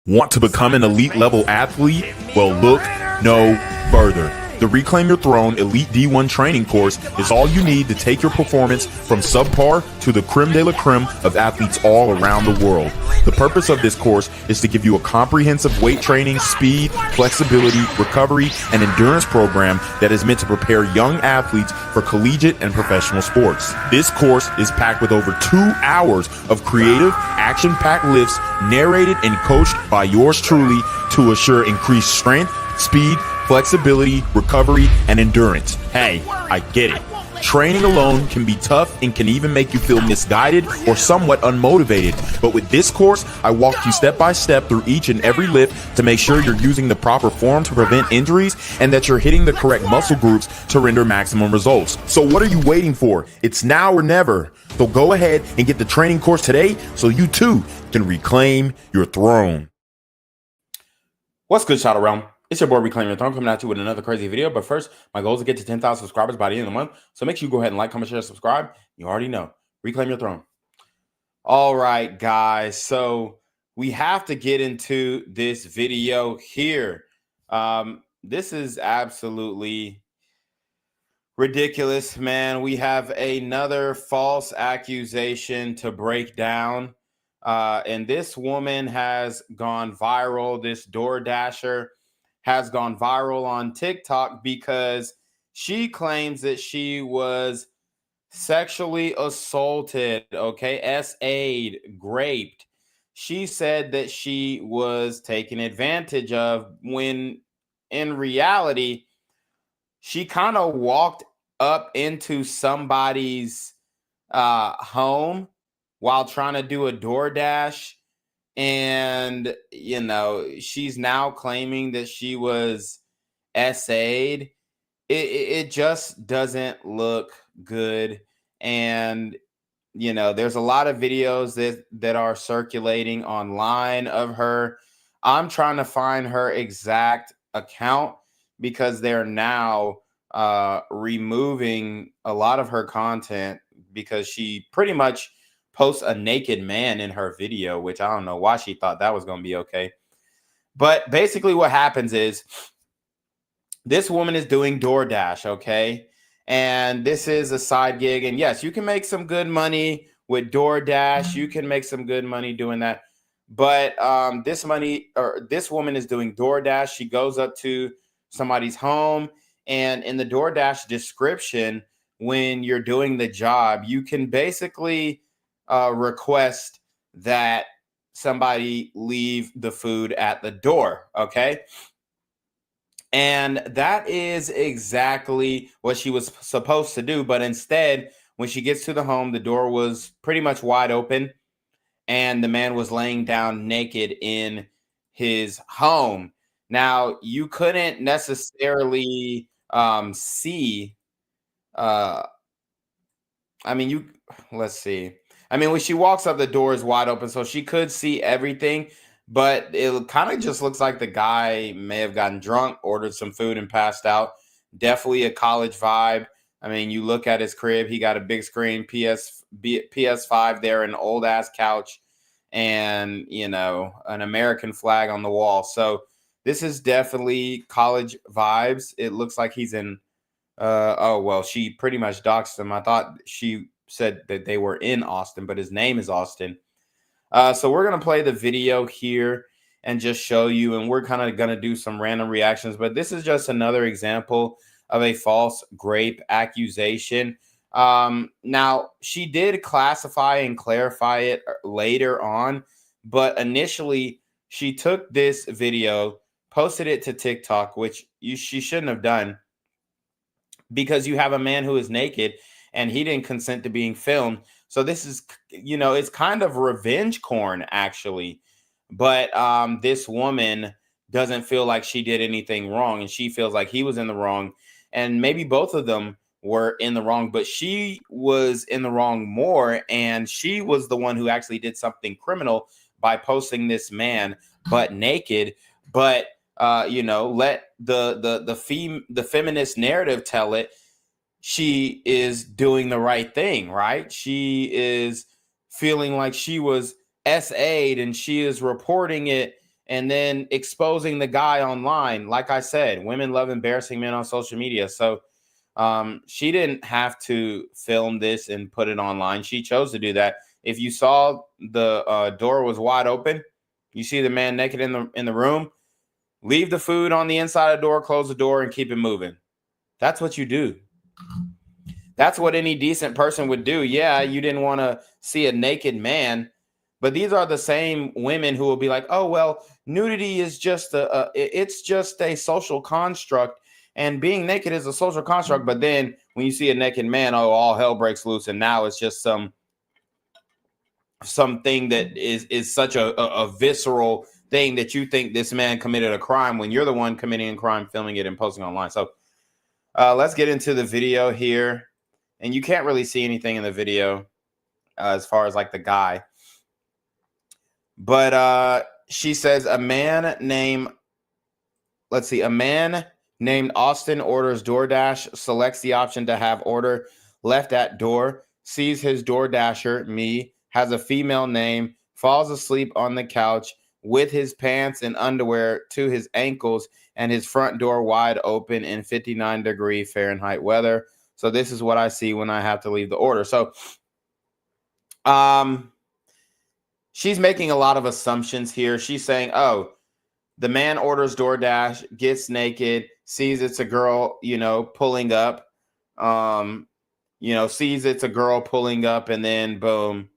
Want to become an elite level athlete? Well, look no further. The Reclaim Your Throne Elite D1 training course is all you need to take your performance from subpar to the creme de la creme of athletes all around the world. The purpose of this course is to give you a comprehensive weight training, speed, flexibility, recovery, and endurance program that is meant to prepare young athletes for collegiate and professional sports. This course is packed with over 2 hours of creative, action-packed lifts narrated and coached by yours truly to assure increased strength, speed, flexibility, recovery, and endurance. Hey, I get it. Training alone can be tough and can even make you feel misguided or somewhat unmotivated. But with this course, I walk you step by step through each and every lift to make sure you're using the proper form to prevent injuries and that you're hitting the correct muscle groups to render maximum results. So what are you waiting for? It's now or never. So go ahead and get the training course today so you too can reclaim your throne. What's good, Shadow Realm? It's your boy Reclaim Your Throne coming at you with another crazy video. But first, my goal is to get to 10,000 subscribers by the end of the month. So make sure you go ahead and like, comment, share, subscribe. You already know. Reclaim Your Throne. All right, guys. So we have to get into this video here. This is absolutely ridiculous, man. We have another false accusation to break down. And this woman has gone viral. This DoorDasher has gone viral on TikTok because she claims that she was sexually assaulted, okay, SA'd, raped. She said that she was taken advantage of when in reality, she kind of walked up into somebody's home while trying to do a DoorDash. And, you know, she's now claiming that she was SA'd. It just doesn't look good. And, you know, there's a lot of videos that are circulating online of her. I'm trying to find her exact account because they're now removing a lot of her content because she pretty much posts a naked man in her video, which I don't know why she thought that was going to be okay. But basically what happens is this woman is doing DoorDash, okay? And this is a side gig. And yes, you can make some good money with DoorDash. You can make some good money doing that. But this woman is doing DoorDash. She goes up to somebody's home. And in the DoorDash description, when you're doing the job, you can basically request that somebody leave the food at the door, okay? And that is exactly what she was supposed to do. But instead, when she gets to the home, the door was pretty much wide open and the man was laying down naked in his home. Now, you couldn't necessarily see, let's see. I mean, when she walks up, the door is wide open, so she could see everything, but it kind of just looks like the guy may have gotten drunk, ordered some food, and passed out. Definitely a college vibe. I mean, you look at his crib, he got a big screen, PS5 there, an old-ass couch, and, you know, an American flag on the wall. So this is definitely college vibes. It looks like he's in, she pretty much doxed him. I thought she said that they were in Austin, but his name is Austin. So we're going to play the video here and just show you, and we're kind of going to do some random reactions, but this is just another example of a false rape accusation. Now, she did classify and clarify it later on, but initially she took this video, posted it to TikTok, which she shouldn't have done because you have a man who is naked and he didn't consent to being filmed. So this is, you know, it's kind of revenge porn, actually. But this woman doesn't feel like she did anything wrong, and she feels like he was in the wrong. And maybe both of them were in the wrong, but she was in the wrong more. And she was the one who actually did something criminal by posting this man butt naked. But, you know, let the feminist narrative tell it. She is doing the right thing, right? She is feeling like she was SA'd and she is reporting it and then exposing the guy online. Like I said, women love embarrassing men on social media. So she didn't have to film this and put it online. She chose to do that. If you saw the door was wide open, you see the man naked in the room, leave the food on the inside of the door, close the door, and keep it moving. That's what you do. That's what any decent person would do. Yeah, you didn't want to see a naked man, but these are the same women who will be like, "Oh well, nudity is just it's just a social construct, and being naked is a social construct." But then when you see a naked man, oh, all hell breaks loose, and now it's just something that is such a visceral thing that you think this man committed a crime when you're the one committing a crime, filming it and posting online. So let's get into the video here. And you can't really see anything in the video as far as like the guy. But she says a man named Austin orders DoorDash, selects the option to have order left at door, sees his DoorDasher, me, has a female name, falls asleep on the couch with his pants and underwear to his ankles and his front door wide open in 59-degree Fahrenheit weather. So this is what I see when I have to leave the order. So she's making a lot of assumptions here. She's saying, oh, the man orders DoorDash, gets naked, sees it's a girl, pulling up, sees it's a girl pulling up, and then boom,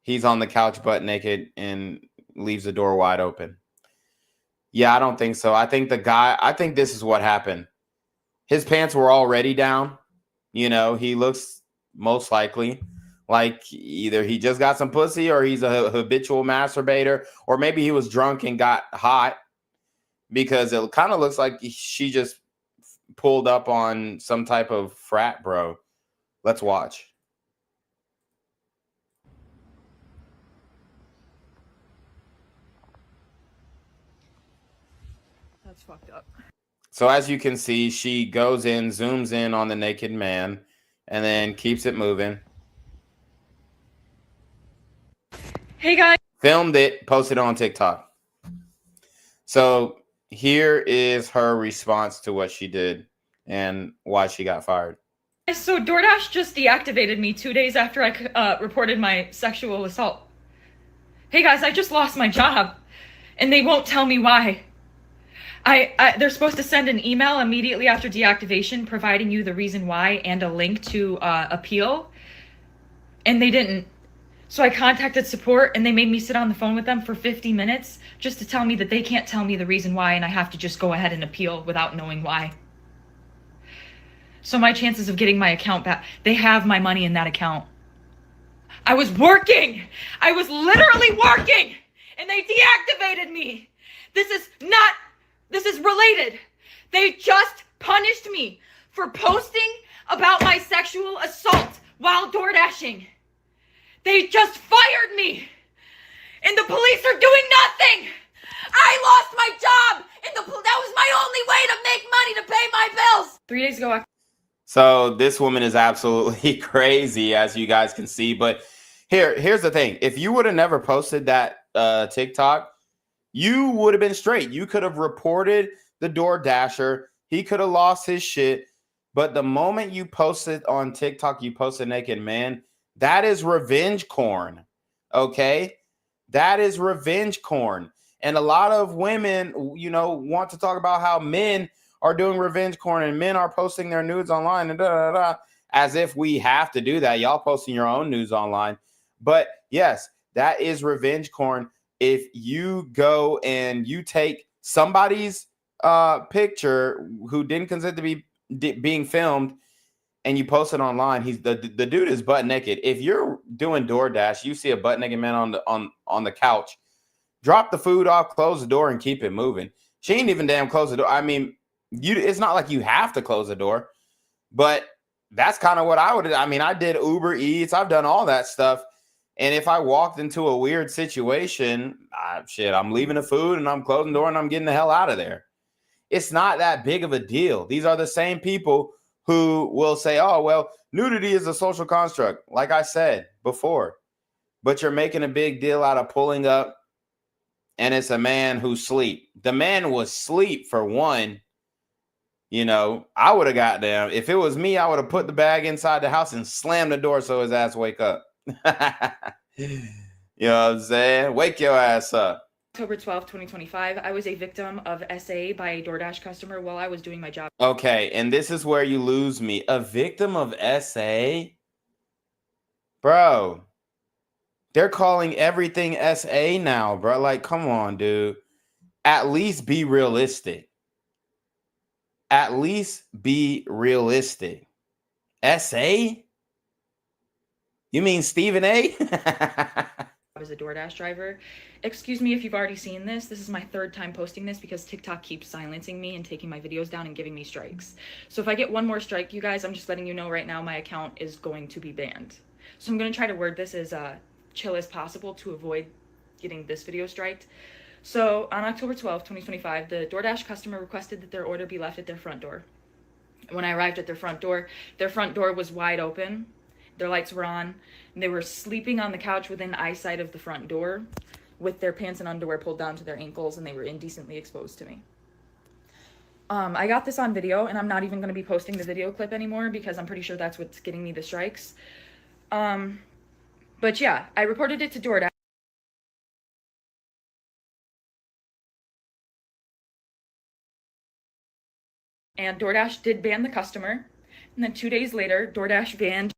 he's on the couch butt naked and leaves the door wide open. Yeah, I don't think so. I think this is what happened. His pants were already down. He looks most likely like either he just got some pussy or he's a habitual masturbator, or maybe he was drunk and got hot, because it kind of looks like she just pulled up on some type of frat bro. Let's watch. That's fucked up. So as you can see, she goes in, zooms in on the naked man, and then keeps it moving. Hey guys. Filmed it, posted on TikTok. So here is her response to what she did and why she got fired. So DoorDash just deactivated me 2 days after I reported my sexual assault. Hey guys, I just lost my job and they won't tell me why. They're supposed to send an email immediately after deactivation providing you the reason why and a link to appeal, and they didn't. So I contacted support and they made me sit on the phone with them for 50 minutes just to tell me that they can't tell me the reason why and I have to just go ahead and appeal without knowing why. So my chances of getting my account back, they have my money in that account. I was working! I was literally working! And they deactivated me! This is related. They just punished me for posting about my sexual assault while DoorDashing. They just fired me. And the police are doing nothing. I lost my job. And that was my only way to make money to pay my bills. 3 days ago. So this woman is absolutely crazy, as you guys can see. But here's the thing. If you would have never posted that TikTok, you would have been straight. You could have reported the DoorDasher. He could have lost his shit. But the moment you posted on TikTok, you posted naked man, that is revenge corn. Okay? That is revenge corn. And a lot of women, want to talk about how men are doing revenge corn and men are posting their nudes online and as if we have to do that. Y'all posting your own nudes online. But yes, that is revenge corn. If you go and you take somebody's picture who didn't consent to be being filmed and you post it online, the dude is butt naked. If you're doing DoorDash, you see a butt naked man on the couch, drop the food off, close the door, and keep it moving. She ain't even damn close the door. I mean, it's not like you have to close the door, but that's kind of what I would. I mean, I did Uber Eats. I've done all that stuff. And if I walked into a weird situation, I'm leaving the food and I'm closing the door and I'm getting the hell out of there. It's not that big of a deal. These are the same people who will say, oh, well, nudity is a social construct, like I said before. But you're making a big deal out of pulling up and it's a man who's asleep. The man was asleep for one. You know, I would have got down. If it was me, I would have put the bag inside the house and slammed the door so his ass wake up. You know what I'm saying? Wake your ass up. October 12th, 2025, I was a victim of SA by a DoorDash customer while I was doing my job. Okay, and this is where you lose me. A victim of SA? Bro, they're calling everything SA now, bro. Like, come on, dude. At least be realistic. At least be realistic. SA? You mean Stephen A? As a DoorDash driver. Excuse me if you've already seen this. This is my third time posting this because TikTok keeps silencing me and taking my videos down and giving me strikes. So if I get one more strike, you guys, I'm just letting you know right now my account is going to be banned. So I'm going to try to word this as chill as possible to avoid getting this video striked. So on October 12th, 2025, the DoorDash customer requested that their order be left at their front door. When I arrived at their front door was wide open. Their lights were on, and they were sleeping on the couch within eyesight of the front door with their pants and underwear pulled down to their ankles, and they were indecently exposed to me. I got this on video, and I'm not even going to be posting the video clip anymore because I'm pretty sure that's what's getting me the strikes. But yeah, I reported it to DoorDash. And DoorDash did ban the customer. And then 2 days later, DoorDash banned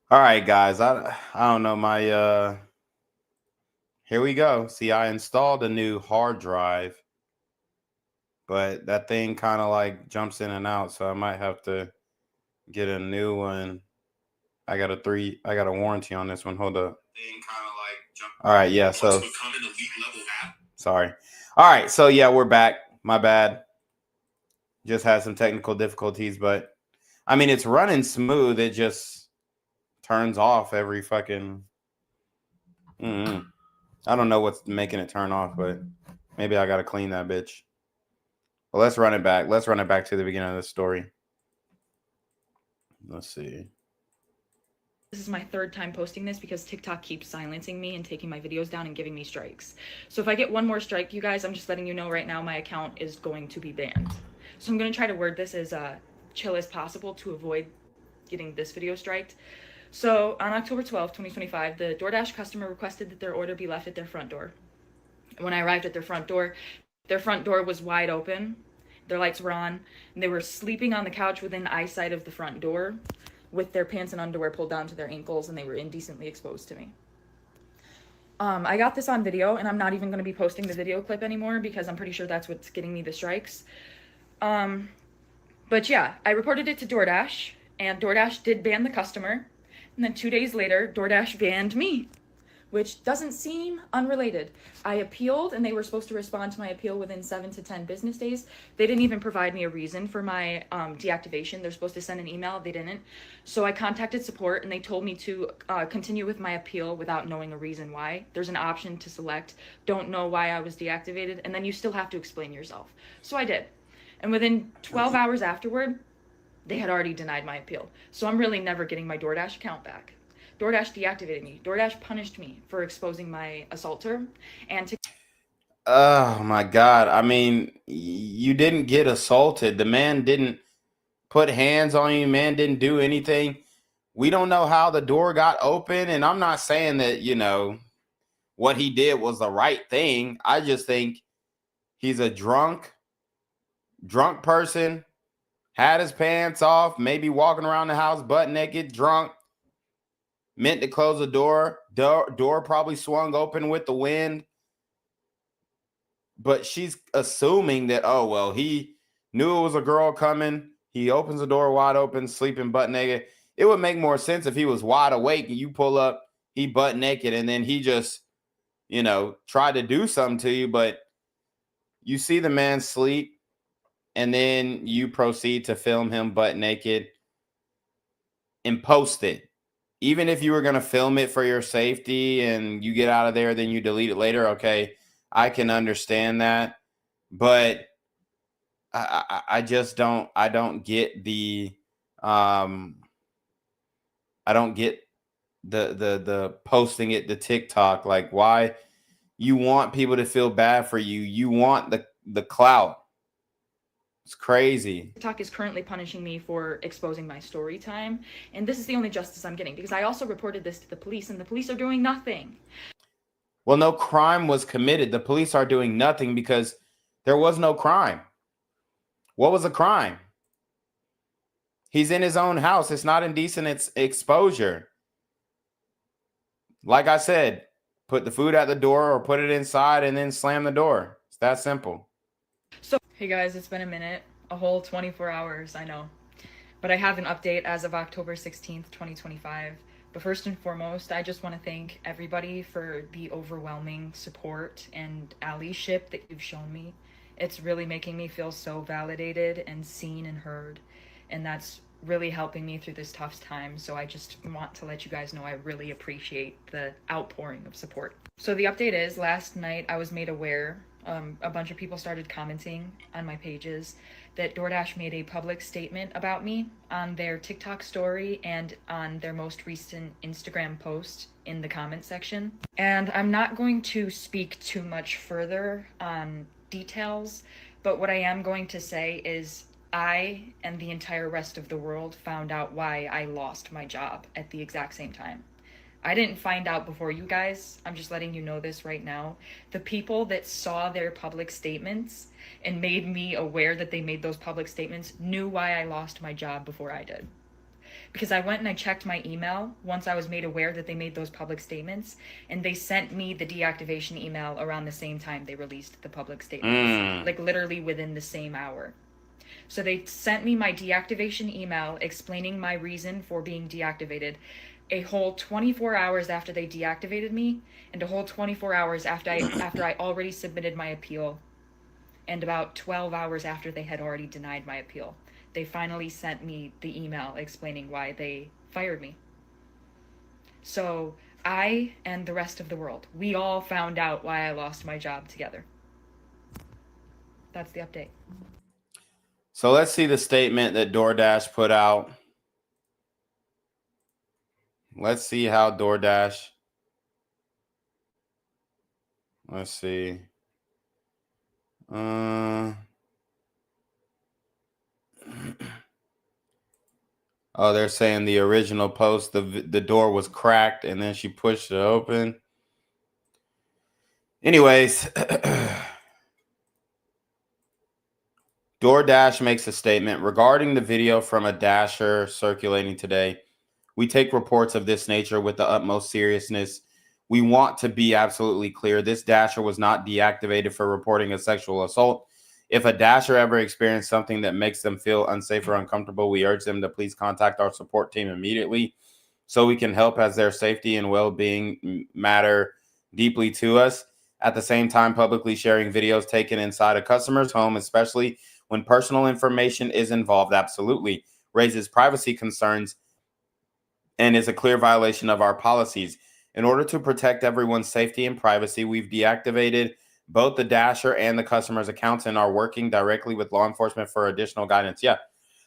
All right, guys. I don't know my here we go. See, I installed a new hard drive, but that thing kind of like jumps in and out, so I might have to get a new one. I got a warranty on this one. Hold up. All right, yeah, so sorry. All right, so yeah, we're back. My bad. Just had some technical difficulties, but I mean, it's running smooth. It just turns off every fucking I don't know what's making it turn off, but maybe I got to clean that bitch. Well, let's run it back. Let's run it back to the beginning of the story. Let's see. This is my third time posting this because TikTok keeps silencing me and taking my videos down and giving me strikes. So if I get one more strike, you guys, I'm just letting you know right now my account is going to be banned. So I'm going to try to word this as chill as possible to avoid getting this video striked. So on October 12th, 2025, the DoorDash customer requested that their order be left at their front door. When I arrived at their front door was wide open. Their lights were on, and they were sleeping on the couch within eyesight of the front door with their pants and underwear pulled down to their ankles, and they were indecently exposed to me. I got this on video, and I'm not even going to be posting the video clip anymore because I'm pretty sure that's what's getting me the strikes. But yeah, I reported it to DoorDash, and DoorDash did ban the customer. And then 2 days later, DoorDash banned me, which doesn't seem unrelated. I appealed, and they were supposed to respond to my appeal within 7 to 10 business days. They didn't even provide me a reason for my deactivation. They're supposed to send an email. They didn't. So I contacted support, and they told me to continue with my appeal without knowing a reason why. There's an option to select, don't know why I was deactivated, and then you still have to explain yourself. So I did. And within 12 hours afterward, they had already denied my appeal. So I'm really never getting my DoorDash account back. DoorDash deactivated me. DoorDash punished me for exposing my assaulter and to... Oh my God. I mean, you didn't get assaulted. The man didn't put hands on you. Man didn't do anything. We don't know how the door got open. And I'm not saying that, you know, what he did was the right thing. I just think He's a drunk person, had his pants off, maybe walking around the house butt naked, drunk, meant to close the door. Door probably swung open with the wind. But she's assuming that, oh, well, he knew it was a girl coming. He opens the door wide open, sleeping butt naked. It would make more sense if he was wide awake and you pull up, he butt naked, and then he just, tried to do something to you. But you see the man sleep, and then you proceed to film him butt naked and post it. Even if you were going to film it for your safety and you get out of there, then you delete it later. Okay, I can understand that. But I just don't get the I don't get the posting it to TikTok. Like, why? You want people to feel bad for you. You want the clout. It's crazy. TikTok is currently punishing me for exposing my story time, and this is the only justice I'm getting because I also reported this to the police, and the police are doing nothing. Well, no crime was committed. The police are doing nothing because there was no crime. What was a crime? He's in his own house. It's not indecent exposure. Like I said, put the food at the door or put it inside and then slam the door. It's that simple. So, hey guys, it's been a minute, a whole 24 hours, I know. But I have an update as of October 16th, 2025. But first and foremost, I just want to thank everybody for the overwhelming support and allyship that you've shown me. It's really making me feel so validated and seen and heard. And that's really helping me through this tough time. So I just want to let you guys know I really appreciate the outpouring of support. So the update is, last night I was made aware, a bunch of people started commenting on my pages that DoorDash made a public statement about me on their TikTok story and on their most recent Instagram post in the comment section. And I'm not going to speak too much further on details, but what I am going to say is I and the entire rest of the world found out why I lost my job at the exact same time. I didn't find out before you guys. I'm just letting you know this right now. The people that saw their public statements and made me aware that they made those public statements knew why I lost my job before I did. Because I went and I checked my email once I was made aware that they made those public statements, and they sent me the deactivation email around the same time they released the public statements. Like literally within the same hour. So they sent me my deactivation email explaining my reason for being deactivated a whole 24 hours after they deactivated me, and a whole 24 hours after I already submitted my appeal, and about 12 hours after they had already denied my appeal. They finally sent me the email explaining why they fired me. So I and the rest of the world, we all found out why I lost my job together. That's the update. So let's see the statement that DoorDash put out. Let's see how DoorDash. Let's see. Oh, they're saying the original post, the door was cracked and then she pushed it open. Anyways, DoorDash makes a statement regarding the video from a Dasher circulating today. We take reports of this nature with the utmost seriousness. We want to be absolutely clear. This Dasher was not deactivated for reporting a sexual assault. If a Dasher ever experienced something that makes them feel unsafe or uncomfortable, we urge them to please contact our support team immediately so we can help, as their safety and well-being matter deeply to us. At the same time, publicly sharing videos taken inside a customer's home, especially when personal information is involved, absolutely raises privacy concerns and is a clear violation of our policies. In order to protect everyone's safety and privacy, we've deactivated both the Dasher and the customer's accounts and are working directly with law enforcement for additional guidance. Yeah,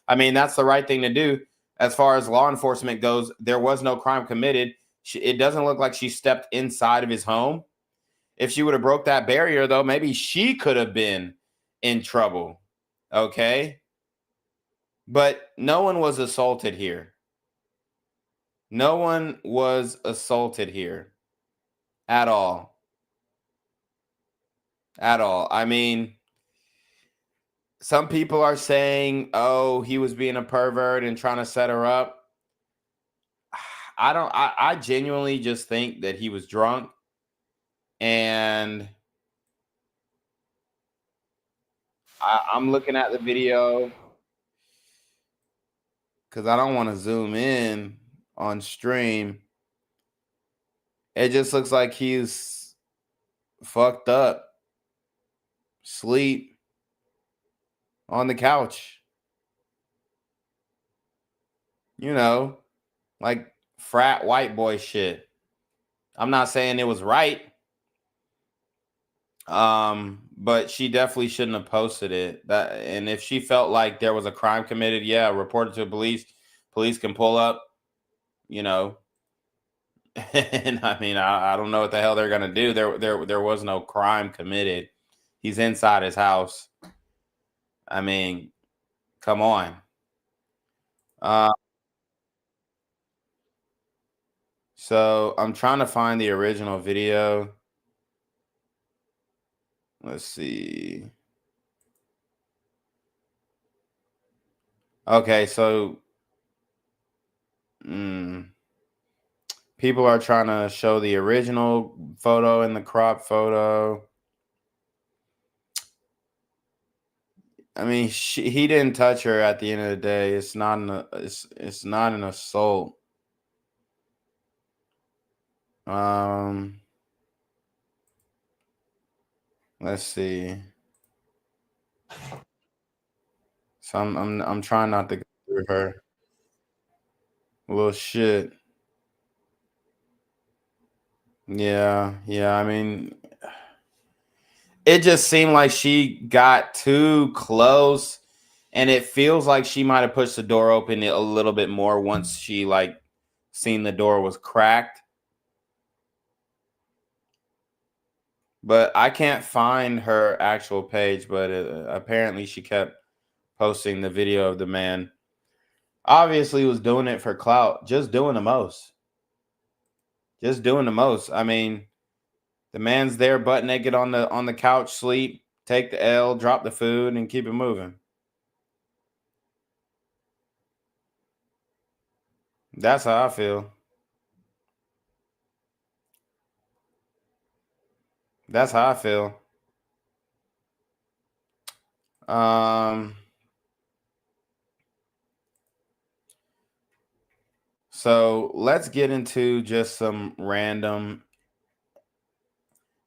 I mean, that's the right thing to do. As far as law enforcement goes, there was no crime committed. It doesn't look like she stepped inside of his home. If she would have broke that barrier, though, maybe she could have been in trouble. Okay? But no one was assaulted here. No one was assaulted here at all. At all. I mean, Some people are saying, oh, he was being a pervert and trying to set her up. I genuinely just think that he was drunk, and I'm looking at the video because I don't want to zoom in on stream. It just looks like he's fucked up, sleep on the couch. You know, like frat white boy shit. I'm not saying it was right. But she definitely shouldn't have posted it. That, and if she felt like there was a crime committed, yeah, report it to police. Police can pull up, you know. And I mean, I don't know what the hell they're gonna do. There was no crime committed. He's inside his house. I mean, come on. Uh, so I'm trying to find the original video. Let's see. Okay, so people are trying to show the original photo and the crop photo. I mean, he didn't touch her at the end of the day. It's not it's not an assault. Um, let's see. So I'm trying not to go through her. Little shit. Yeah, yeah. I mean, it just seemed like she got too close, and it feels like she might have pushed the door open a little bit more once she like seen the door was cracked. But I can't find her actual page. But apparently, she kept posting the video of the man. Obviously, was doing it for clout, just doing the most. Just doing the most. I mean, the man's there butt naked on the couch, sleep, take the L, drop the food, and keep it moving. That's how I feel. That's how I feel. Um so let's get into just some random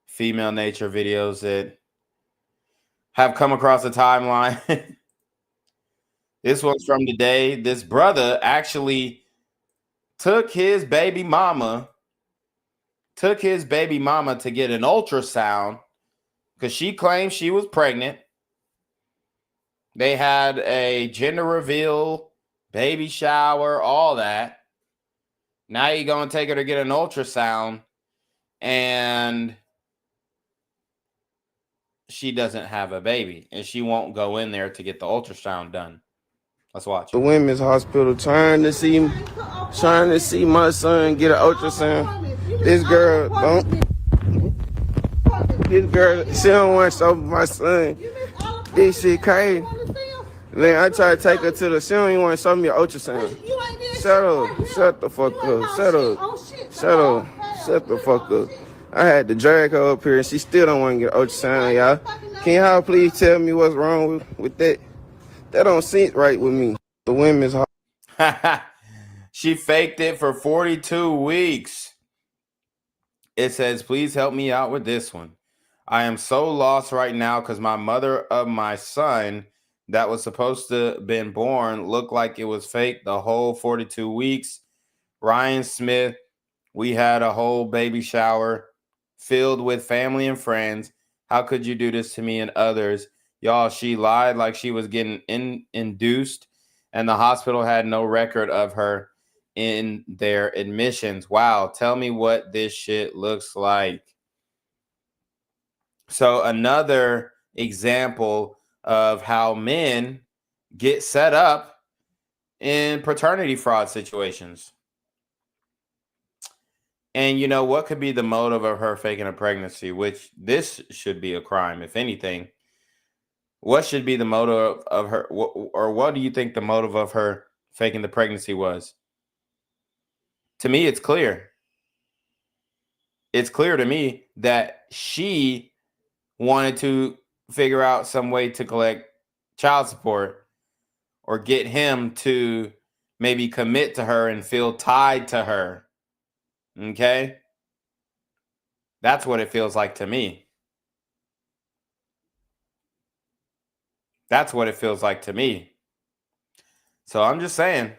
female nature videos that have come across the timeline. This one's from today. This brother actually took his baby mama to get an ultrasound because she claimed she was pregnant. They had a gender reveal, baby shower, all that. Now you're going to take her to get an ultrasound, and she doesn't have a baby, and she won't go in there to get the ultrasound done. Let's watch. The women's hospital trying to see my son get an ultrasound. This girl she don't want to show my son. This shit crazy. Then I try to take her to she don't even want to show me an ultrasound. Shut up. Shut the fuck up. Shut up. Shut up. Shut the fuck up. I had to drag her up here and she still don't want to get an ultrasound, y'all. Can y'all please tell me what's wrong with that? That don't seem right with me. The women's She faked it for 42 weeks. It says, please help me out with this one. I am so lost right now because my mother of my son that was supposed to have been born looked like it was fake the whole 42 weeks. Ryan Smith, we had a whole baby shower filled with family and friends. How could you do this to me and others? Y'all, she lied like she was getting induced, and the hospital had no record of her in their admissions. Wow, tell me what this shit looks like. So another example of how men get set up in paternity fraud situations. And you know what could be the motive of her faking a pregnancy, which this should be a crime, if anything. What should be the motive of her, or what do you think the motive of her faking the pregnancy was? To me, it's clear. It's clear to me that she wanted to figure out some way to collect child support or get him to maybe commit to her and feel tied to her. Okay? That's what it feels like to me. That's what it feels like to me. So I'm just saying.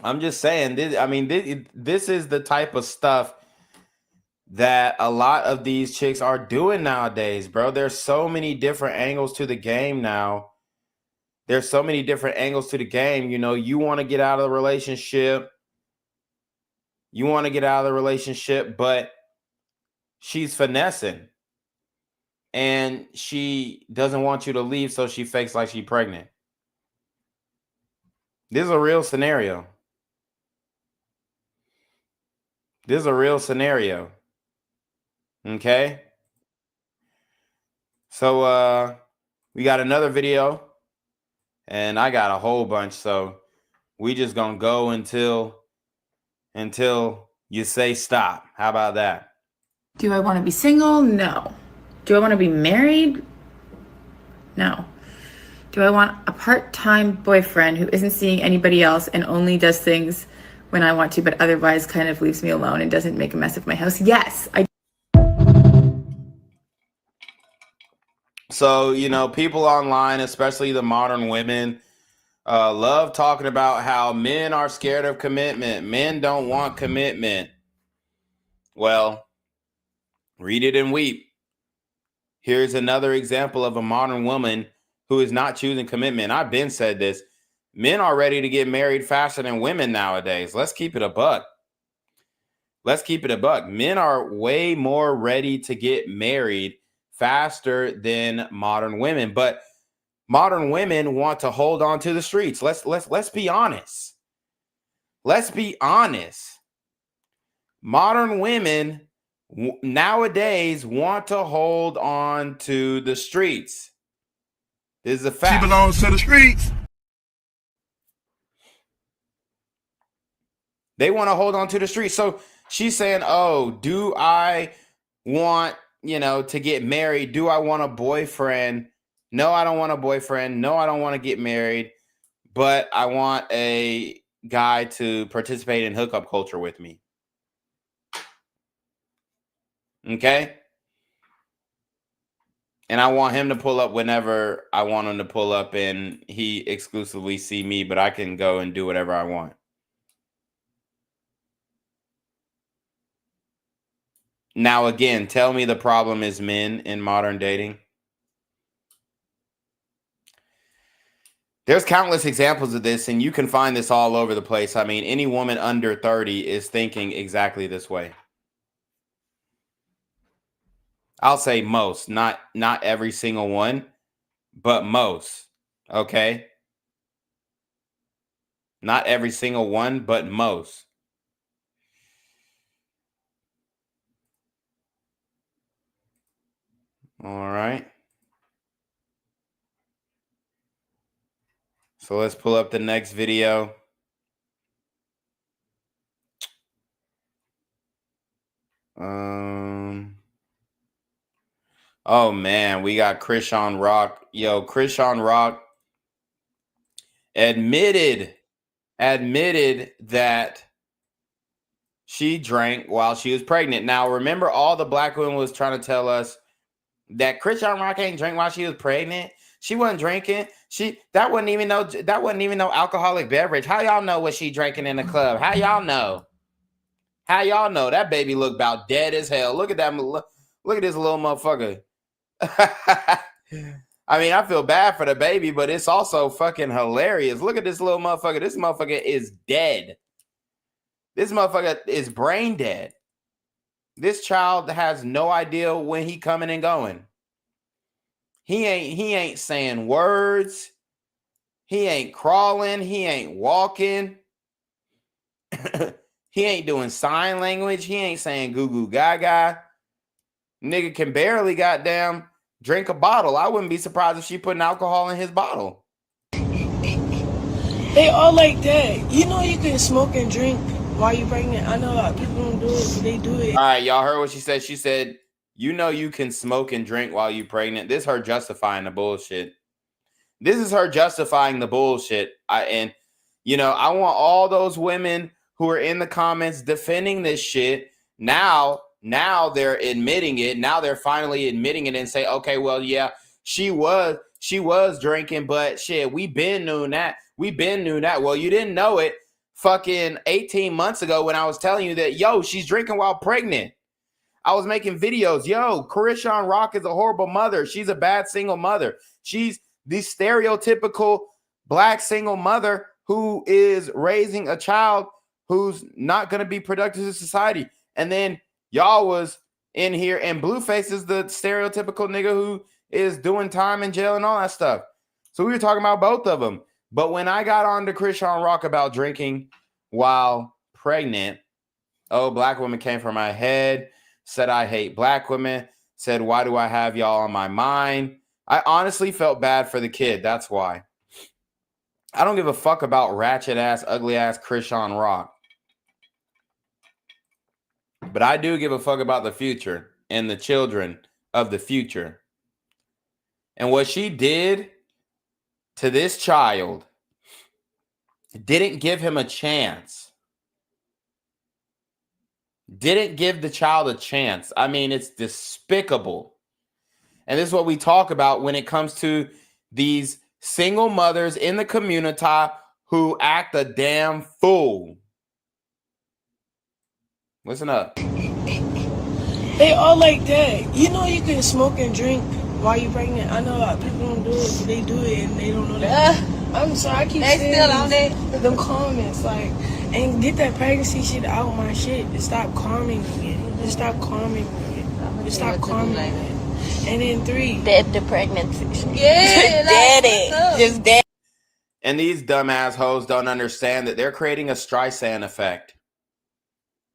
This is the type of stuff that a lot of these chicks are doing nowadays, bro. There's so many different angles to the game now. There's so many different angles to the game. You know, you want to get out of the relationship. But she's finessing. And she doesn't want you to leave, so she fakes like she's pregnant. This is a real scenario. Okay? So we got another video. And I got a whole bunch, so we just gonna go until you say stop. How about that? Do I want to be single? No. Do I want to be married? No. Do I want a part-time boyfriend who isn't seeing anybody else and only does things when I want to, but otherwise kind of leaves me alone and doesn't make a mess of my house? Yes. So, you know, people online, especially the modern women, love talking about how men are scared of commitment. Men don't want commitment. Well, read it and weep. Here's another example of a modern woman who is not choosing commitment. I've been said this. Men are ready to get married faster than women nowadays. Let's keep it a buck. Men are way more ready to get married faster than modern women. But modern women want to hold on to the streets. Let's be honest. Modern women nowadays want to hold on to the streets. This is a fact. She belongs to the streets. They want to hold on to the streets. So she's saying, oh, do I want, to get married? Do I want a boyfriend? No, I don't want a boyfriend. No, I don't want to get married. But I want a guy to participate in hookup culture with me. Okay? And I want him to pull up whenever I want him to pull up, and he exclusively see me, but I can go and do whatever I want. Now, again, tell me the problem is men in modern dating. There's countless examples of this, and you can find this all over the place. I mean, any woman under 30 is thinking exactly this way. I'll say most, not every single one, but most. Okay? Not every single one, but most. All right. So let's pull up the next video. Oh man, we got Krishan Rock. Yo, Krishan Rock admitted that she drank while she was pregnant. Now, remember, all the black women was trying to tell us that Krishan Rock ain't drink while she was pregnant. She wasn't drinking. That wasn't even no alcoholic beverage. How y'all know what she drinking in the club? How y'all know? That baby look about dead as hell. Look at that. Look at this little motherfucker. I mean, I feel bad for the baby, but it's also fucking hilarious. Look at this little motherfucker. This motherfucker is dead. This motherfucker is brain dead. This child has no idea when he coming and going. He ain't saying words. He ain't crawling. He ain't walking. He ain't doing sign language. He ain't saying goo goo gaga. Nigga can barely goddamn drink a bottle. I wouldn't be surprised if she putting alcohol in his bottle. They all like that. You know you can smoke and drink while you're pregnant. I know a lot of people don't do it, but they do it. All right, y'all heard what she said. She said, you know you can smoke and drink while you're pregnant. This is her justifying the bullshit. This is her justifying the bullshit. I want all those women who are in the comments defending this shit. Now they're admitting it. Now they're finally admitting it and say, okay, well, yeah, she was drinking, but shit, we been knew that. Well, you didn't know it fucking 18 months ago when I was telling you that, yo, she's drinking while pregnant. I was making videos. Yo, Chrisean Rock is a horrible mother. She's a bad single mother. She's the stereotypical black single mother who is raising a child who's not going to be productive to society. And then y'all was in here, and Blueface is the stereotypical nigga who is doing time in jail and all that stuff. So we were talking about both of them. But when I got on to Chrisean Rock about drinking while pregnant, oh, black women came from my head, said I hate black women, said, why do I have y'all on my mind? I honestly felt bad for the kid. That's why. I don't give a fuck about ratchet ass, ugly ass Chrisean Rock. But I do give a fuck about the future and the children of the future. And what she did to this child didn't give him a chance. Didn't give the child a chance. I mean, it's despicable. And this is what we talk about when it comes to these single mothers in the community who act a damn fool. Listen up. They all like that. You know you can smoke and drink while you're pregnant. I know a lot of people don't do it, but they do it and they don't know that. I'm sorry, I keep saying still on it. Them comments, like, and get that pregnancy shit out my shit. Just stop calming me. Just stop calming me. Just stop calming me. And then 3. Dead the pregnancy. Yeah, dead it. Just dead. And these dumbass hoes don't understand that they're creating a Streisand effect.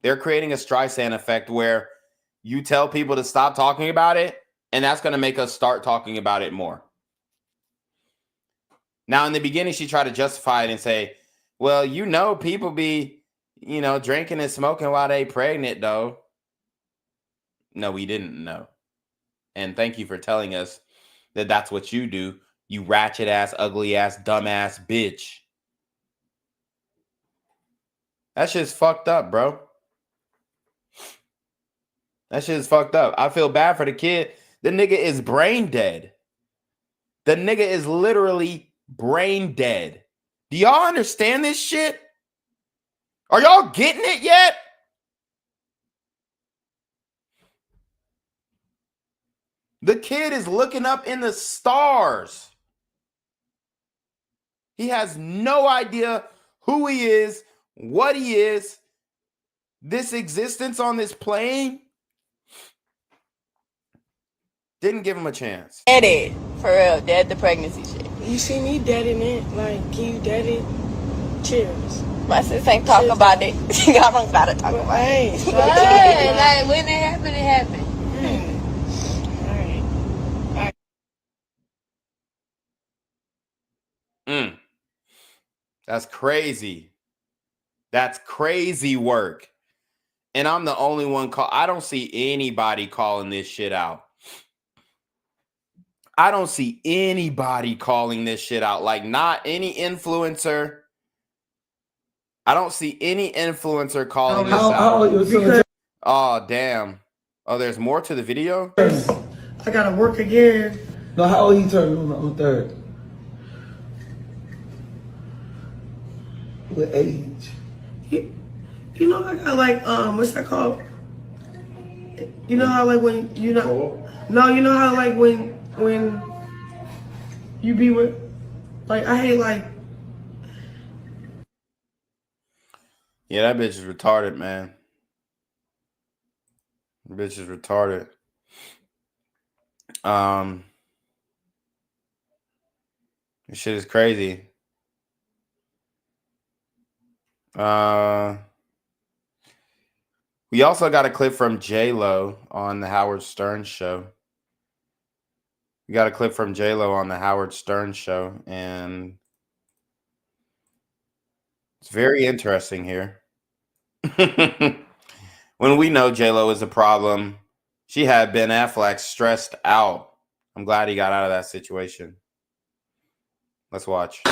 They're creating a Streisand effect where you tell people to stop talking about it, and that's going to make us start talking about it more. Now, in the beginning, she tried to justify it and say, well, people be, drinking and smoking while they pregnant, though. No, we didn't know. And thank you for telling us that that's what you do, you ratchet ass, ugly ass, dumb ass bitch. That shit's fucked up, bro. That shit is fucked up. I feel bad for the kid. The nigga is brain dead. The nigga is literally brain dead. Do y'all understand this shit? Are y'all getting it yet? The kid is looking up in the stars. He has no idea who he is, what he is, this existence on this plane. Didn't give him a chance. Dead it. For real. Dead the pregnancy shit. You see me deading it? Like, can you dead it? Cheers. My sis ain't talk about it. Y'all don't gotta talk about it. Hey, Like, when it happened, it happened. That's crazy. That's crazy work. And I'm the only one I don't see anybody calling this shit out. I don't see anybody calling this shit out. Like, not any influencer. I don't see any influencer calling this out. Oh, damn. Oh, there's more to the video? I gotta work again. No, how old he turned on the 3rd? What age? You know, I got like, what's that called? You know how like when you know, no, you know how like when you be with, like, I hate like. Yeah, that bitch is retarded, man. That bitch is retarded. This shit is crazy. We also got a clip from J-Lo on the Howard Stern show. We got a clip from J-Lo on the Howard Stern show, and it's very interesting here. When we know J-Lo is a problem, she had Ben Affleck stressed out. I'm glad he got out of that situation. Let's watch.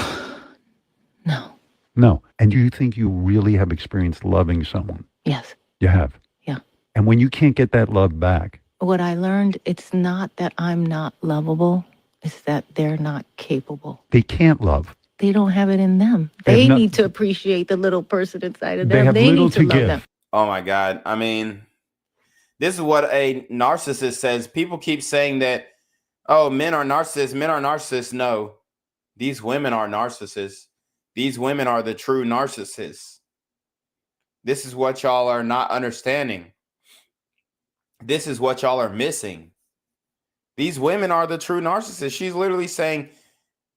No. No. And you think you really have experienced loving someone? Yes. You have? Yeah. And when you can't get that love back? What I learned, it's not that I'm not lovable. It's that they're not capable. They can't love. They don't have it in them. They need to appreciate the little person inside of them. They have little need to to love give. them. Oh my God. I mean, this is what a narcissist says. People keep saying that, oh, men are narcissists. Men are narcissists. No, these women are narcissists. These women are the true narcissists. This is what y'all are not understanding. This is what y'all are missing. These women are the true narcissists. She's literally saying,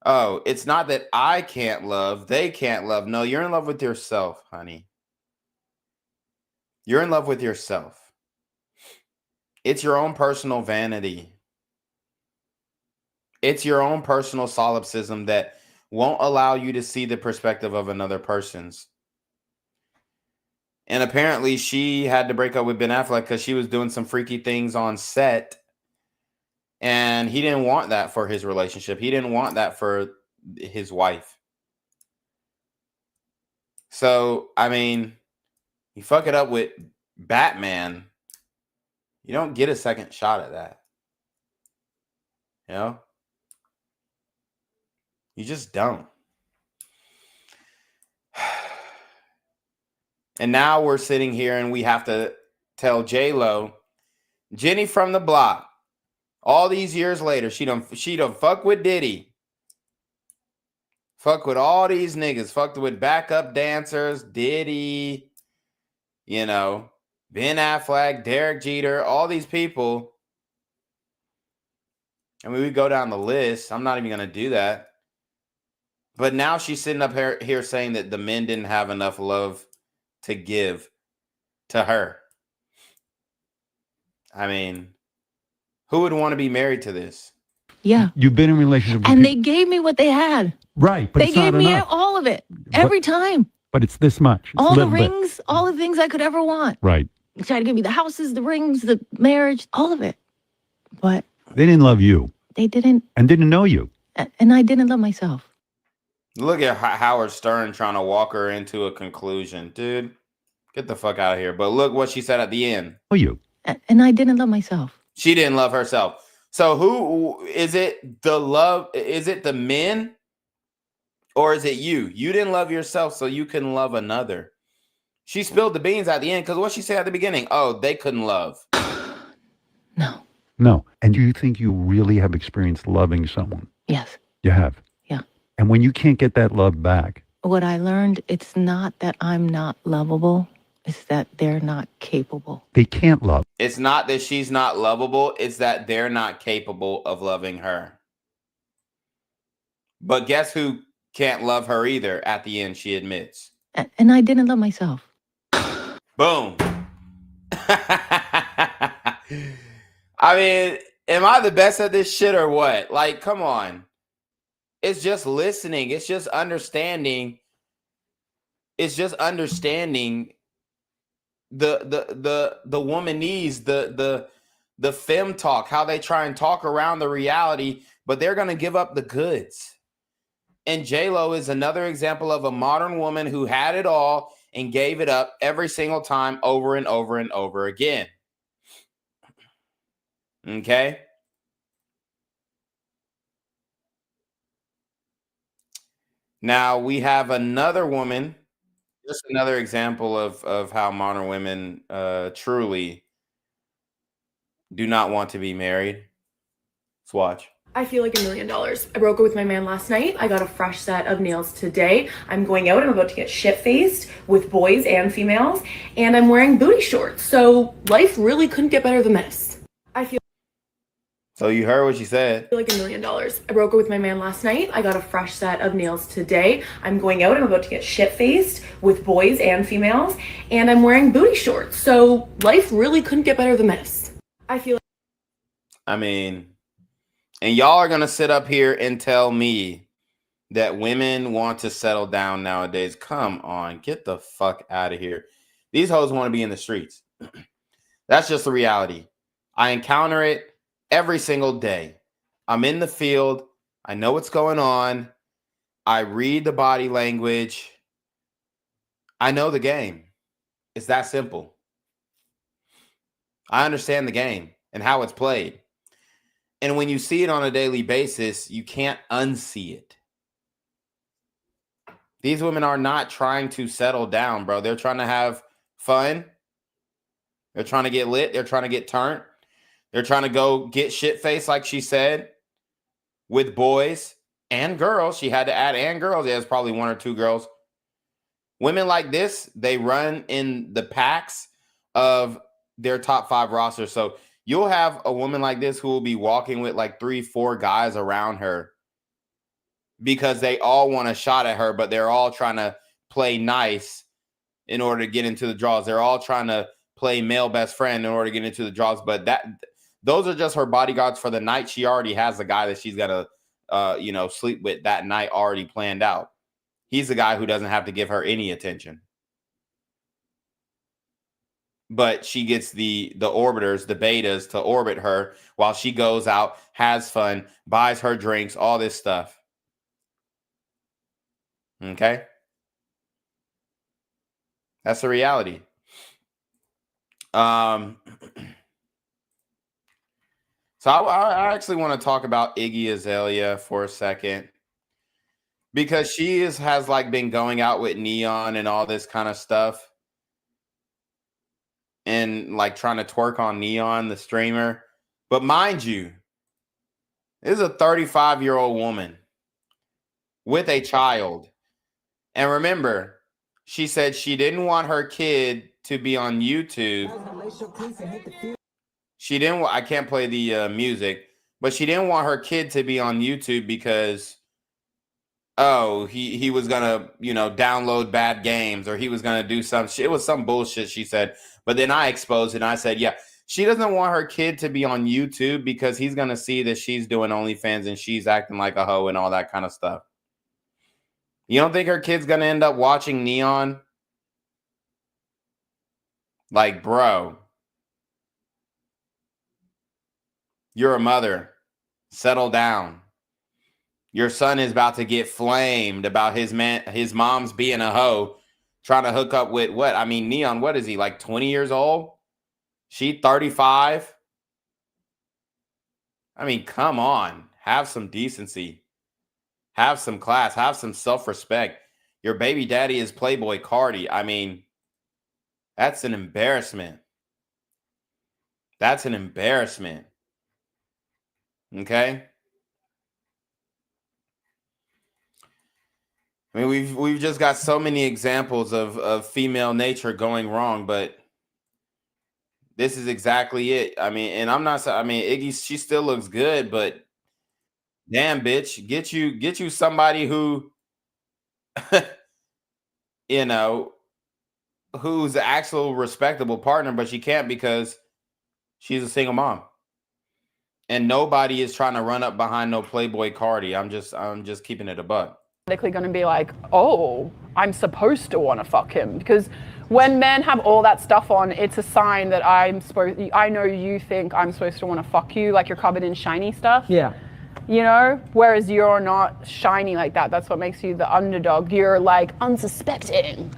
oh, it's not that I can't love, they can't love. No, you're in love with yourself, honey. You're in love with yourself. It's your own personal vanity. It's your own personal solipsism that won't allow you to see the perspective of another person's. And apparently she had to break up with Ben Affleck because she was doing some freaky things on set. And he didn't want that for his relationship. He didn't want that for his wife. So, I mean, you fuck it up with Batman, you don't get a second shot at that. You know? You just don't. And now we're sitting here and we have to tell J-Lo, Jenny from the block, all these years later, she done fuck with Diddy. Fuck with all these niggas. Fucked with backup dancers, Diddy, you know, Ben Affleck, Derek Jeter, all these people. I mean, we go down the list. I'm not even going to do that. But now she's sitting up here saying that the men didn't have enough love to give to her. I mean, who would want to be married to this? Yeah. You've been in relationships with And they gave me what they had. Right, but They it's not gave me enough. all of it. Every time. But it's this much. It's All a the little bit. rings, all the things I could ever want. Right. They tried to give me the houses, the rings, the marriage, all of it. But They didn't love you they didn't, and didn't know you. and I didn't love myself. Look at Howard Stern trying to walk her into a conclusion. Dude, get the fuck out of here. But look what she said at the end. Know you. And I didn't love myself. She didn't love herself. So who is it? The love? Is it the men? Or is it you? You didn't love yourself, so you couldn't love another. She spilled the beans at the end because what she said at the beginning, oh, they couldn't love. No. No. And you think you really have experienced loving someone? Yes. You have? Yeah. And when you can't get that love back? What I learned, it's not that I'm not lovable. It's that they're not capable. They can't love. It's not that she's not lovable. It's that they're not capable of loving her. But guess who can't love her either at the end, she admits. And I didn't love myself. Boom. I mean, am I the best at this shit or what? Like, come on. It's just listening. It's just understanding. It's just understanding the womanese, the femme talk, how they try and talk around the reality, but they're going to give up the goods. And J-Lo is another example of a modern woman who had it all and gave it up every single time over and over and over again. Okay? Now we have another woman, just another example of how modern women truly do not want to be married. Let's watch. I feel like $1 million. I broke up with my man last night. I got a fresh set of nails today. I'm going out. I'm about to get shit-faced with boys and females. And I'm wearing booty shorts. So life really couldn't get better than this. I feel So you heard what she said. like $1 million. I broke up with my man last night. I got a fresh set of nails today. I'm going out. I'm about to get shit-faced with boys and females. And I'm wearing booty shorts. So life really couldn't get better than this. I feel I mean, And y'all are going to sit up here and tell me that women want to settle down nowadays. Come on, get the fuck out of here. These hoes want to be in the streets. That's just the reality. I encounter it every single day. I'm in the field. I know what's going on. I read the body language. I know the game. It's that simple. I understand the game and how it's played. And when you see it on a daily basis, you can't unsee it. These women are not trying to settle down, bro. They're trying to have fun. They're trying to get lit. They're trying to get turned. They're trying to go get shit-faced, like she said, with boys and girls. She had to add and girls. There's probably one or two girls. Women like this, they run in the packs of their top 5 roster. So you'll have a woman like this who will be walking with like 3-4 guys around her because they all want a shot at her, but they're all trying to play nice in order to get into the draws. They're all trying to play male best friend in order to get into the draws. But those are just her bodyguards for the night. She already has a guy that she's got to, sleep with that night already planned out. He's the guy who doesn't have to give her any attention. But she gets the orbiters, the betas, to orbit her while she goes out, has fun, buys her drinks, all this stuff. Okay? That's the reality. So I actually want to talk about Iggy Azalea for a second. Because she has like been going out with Neon and all this kind of stuff. And like trying to twerk on Neon, the streamer. But mind you, this is a 35-year-old woman with a child. And remember, she said she didn't want her kid to be on YouTube. I can't play the music, but she didn't want her kid to be on YouTube because he was gonna, download bad games, or he was gonna do some shit. It was some bullshit she said. But then I exposed it and I said, yeah, she doesn't want her kid to be on YouTube because he's gonna see that she's doing OnlyFans and she's acting like a hoe and all that kind of stuff. You don't think her kid's gonna end up watching Neon? Like, bro, you're a mother. Settle down. Your son is about to get flamed about his mom's being a hoe, trying to hook up with what? I mean, Neon, what is he, like 20 years old? She 35? I mean, come on. Have some decency. Have some class. Have some self-respect. Your baby daddy is Playboy Cardi. I mean, that's an embarrassment. That's an embarrassment. Okay? I mean, we've just got so many examples of female nature going wrong, but this is exactly it. I mean, and Iggy, she still looks good, but damn, bitch, get you somebody who, who's the actual respectable partner, but she can't because she's a single mom. And nobody is trying to run up behind no Playboy Cardi. I'm just keeping it a buck. Going to be like, oh, I'm supposed to want to fuck him, because when men have all that stuff on, it's a sign that I know you think I'm supposed to want to fuck you, like you're covered in shiny stuff. Yeah. Whereas you're not shiny like that. That's what makes you the underdog. You're like unsuspecting.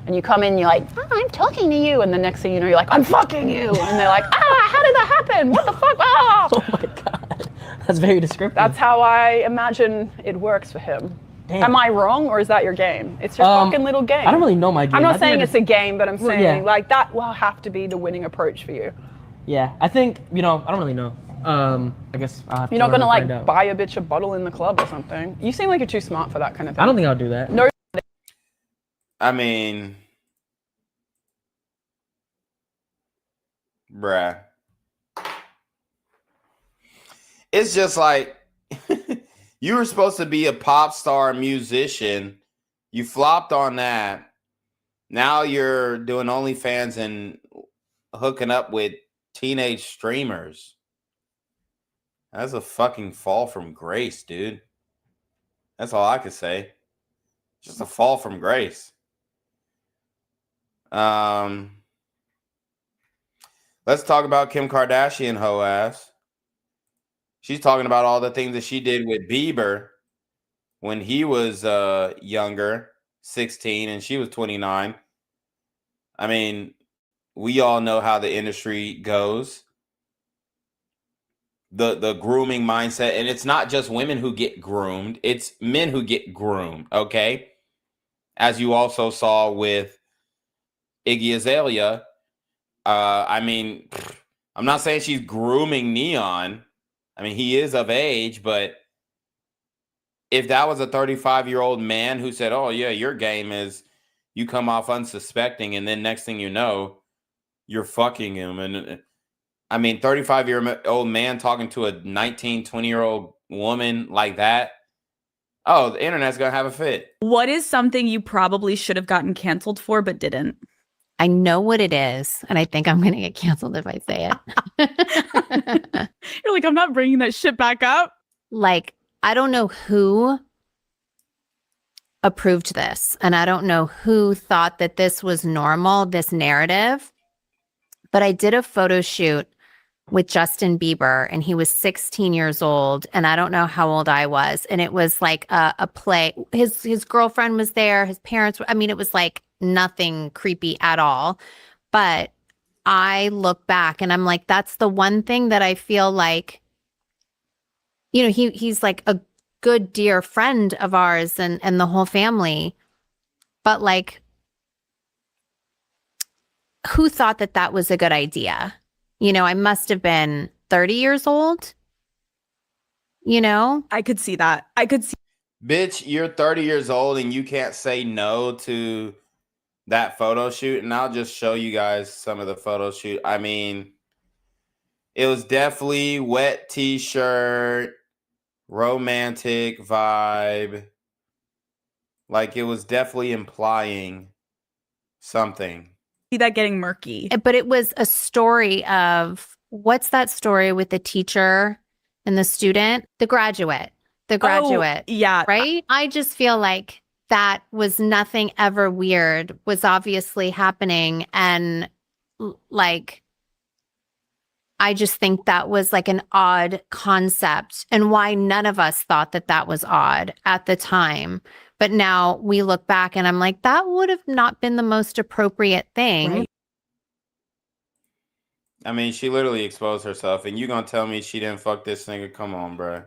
And you come in, you're like, I'm talking to you. And the next thing you know, you're like, I'm fucking you. And they're like, how did that happen? What the fuck? Ah! Oh my God. That's very descriptive. That's how I imagine it works for him. Damn. Am I wrong, or is that your game? It's your fucking little game. I don't really know my game. I'm not saying it's a game, but I'm saying yeah. that will have to be the winning approach for you. Yeah, I think, I don't really know. I guess I'll have You're to not gonna find out. buy a bitch a bottle in the club or something. You seem like you're too smart for that kind of thing. I don't think I'll do that. No. I mean, bruh. It's just like, you were supposed to be a pop star musician. You flopped on that. Now you're doing OnlyFans and hooking up with teenage streamers. That's a fucking fall from grace, dude. That's all I could say. Just a fall from grace. Let's talk about Kim Kardashian hoe ass. She's talking about all the things that she did with Bieber when he was younger, 16, and she was 29. I mean, we all know how the industry goes. The grooming mindset, and it's not just women who get groomed, it's men who get groomed, okay? As you also saw with Iggy Azalea. I mean, I'm not saying she's grooming Neon. I mean, he is of age, but if that was a 35-year-old man who said, oh, yeah, your game is you come off unsuspecting, and then next thing you know, you're fucking him. And I mean, 35-year-old man talking to a 19, 20-year-old woman like that. Oh, the internet's going to have a fit. What is something you probably should have gotten canceled for but didn't? I know what it is, and I think I'm going to get canceled if I say it. You're like, I'm not bringing that shit back up. Like, I don't know who approved this, and I don't know who thought that this was normal, this narrative, but I did a photo shoot with Justin Bieber, and he was 16 years old, and I don't know how old I was, and it was like a play. His girlfriend was there, his parents were, I mean, it was like nothing creepy at all. But I look back and I'm like, that's the one thing that I feel like, you know, he's like a good, dear friend of ours and the whole family. But like, who thought that that was a good idea? You know, I must have been 30 years old. You know? I could see that. I could see. Bitch, you're 30 years old and you can't say no to that photo shoot. And I'll just show you guys some of the photo shoot. I mean, it was definitely wet t-shirt, romantic vibe. Like, it was definitely implying something. See that getting murky. But it was a story of, what's that story with the teacher and the student? The Graduate. Oh, yeah. Right? I just feel like that was nothing ever weird, was obviously happening. And like, I just think that was like an odd concept, and why none of us thought that that was odd at the time. But now we look back and I'm like, that would have not been the most appropriate thing. Right. I mean, she literally exposed herself, and you gonna tell me she didn't fuck this nigga? Come on, bro.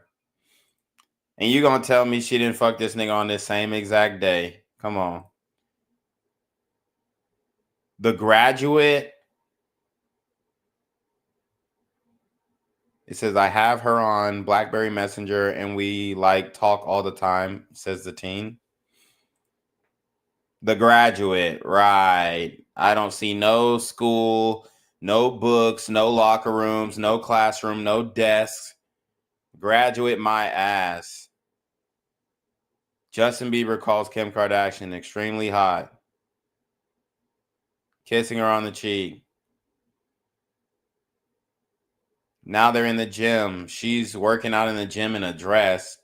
And you gonna tell me she didn't fuck this nigga on this same exact day? Come on. The Graduate. It says, I have her on BlackBerry Messenger and we like talk all the time, says the teen. The Graduate, right. I don't see no school, no books, no locker rooms, no classroom, no desks. Graduate my ass. Justin Bieber calls Kim Kardashian extremely hot. Kissing her on the cheek. Now they're in the gym. She's working out in the gym in a dress,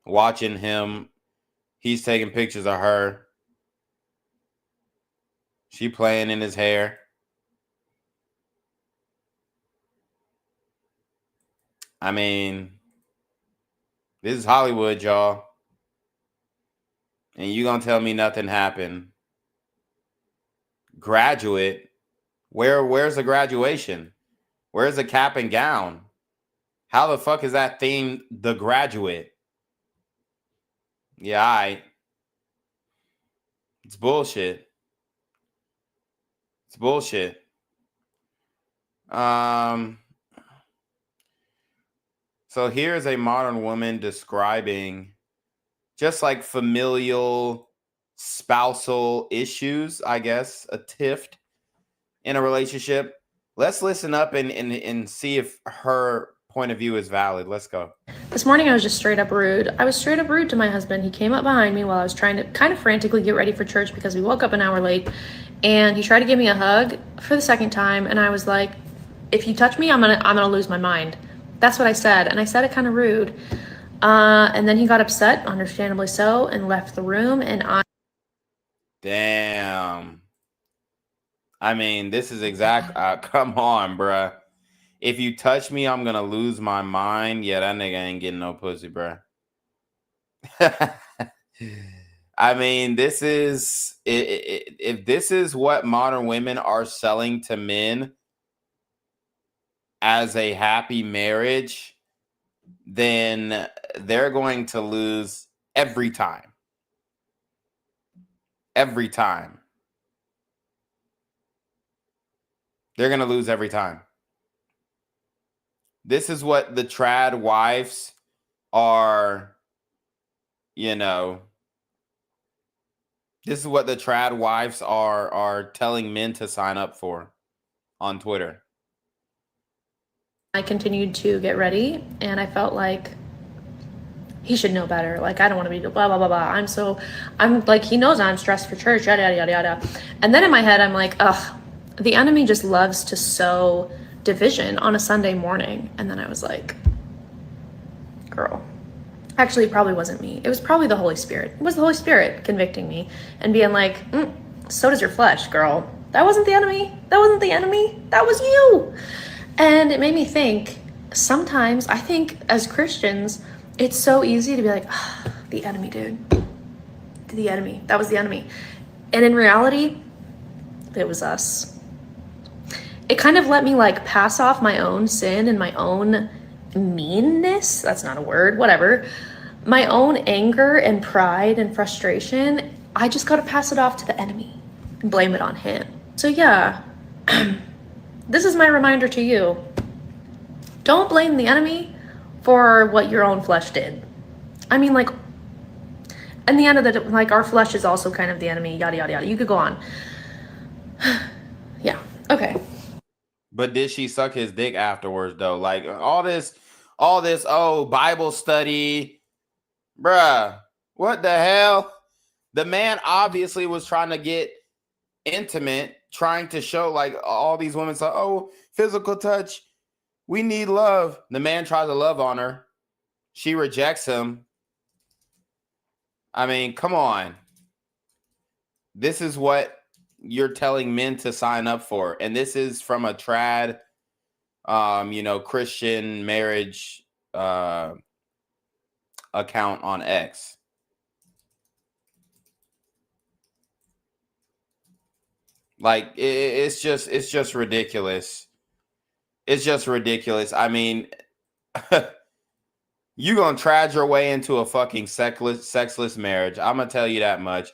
watching him. He's taking pictures of her. She playing in his hair. I mean, this is Hollywood, y'all. And you gonna tell me nothing happened? Graduate? Where's the graduation? Where's the cap and gown? How the fuck is that themed The Graduate? Yeah, it's bullshit. It's bullshit. So here's a modern woman describing just like familial, spousal issues, I guess, a tiff in a relationship. Let's listen up and see if her point of view is valid. Let's go. This morning I was just straight up rude. I was straight up rude to my husband. He came up behind me while I was trying to kind of frantically get ready for church because we woke up an hour late, and he tried to give me a hug for the second time, and I was like, if you touch me, I'm gonna lose my mind. That's what I said. And I said it kind of rude. And then he got upset, understandably so, and left the room. And Damn. I mean, this is exact. Come on, bruh. If you touch me, I'm gonna lose my mind. Yeah, that nigga ain't getting no pussy, bruh. I mean, this is if this is what modern women are selling to men as a happy marriage, then they're going to lose every time. Every time. They're going to lose every time. This is what the trad wives are, you know, this is what the trad wives are telling men to sign up for on Twitter. I continued to get ready, and I felt like he should know better. Like, I don't want to be blah, blah, blah, blah. I'm like, he knows I'm stressed for church, yada, yada, yada, yada. And then in my head, I'm like, ugh, the enemy just loves to sow division on a Sunday morning. And then I was like, girl, actually, it probably wasn't me. It was probably the Holy Spirit. It was the Holy Spirit convicting me and being like, so does your flesh, girl. That wasn't the enemy. That wasn't the enemy. That was you. And it made me think, sometimes I think as Christians, it's so easy to be like, the enemy, dude. The enemy. That was the enemy. And in reality, it was us. It kind of let me like pass off my own sin and my own meanness. That's not a word, whatever. My own anger and pride and frustration. I just got to pass it off to the enemy and blame it on him. So yeah, this is my reminder to you. Don't blame the enemy for what your own flesh did. I mean, like, in the end of the day, like, our flesh is also kind of the enemy, yada, yada, yada. You could go on. Yeah, okay. But did she suck his dick afterwards, though? Like, all this, oh, Bible study. Bruh, what the hell? The man obviously was trying to get intimate, trying to show, like, all these women say, oh, physical touch. We need love. The man tries to love on her. She rejects him. I mean, come on. This is what you're telling men to sign up for. And this is from a trad, Christian marriage account on X. Like, it's just ridiculous. It's just ridiculous. I mean, you gonna trad your way into a fucking sexless marriage. I'm gonna tell you that much.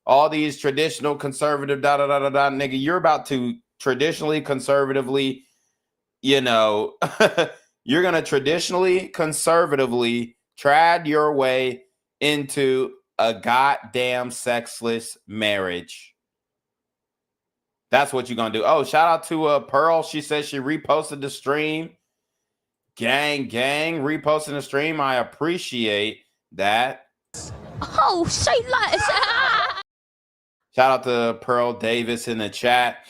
All these traditional conservative nigga, you're about to traditionally conservatively, you're gonna traditionally conservatively trad your way into a goddamn sexless marriage. That's what you're gonna do. Oh, shout out to Pearl. She says she reposted the stream. Gang, reposting the stream. I appreciate that. Oh, say less. Shout out to Pearl Davis in the chat.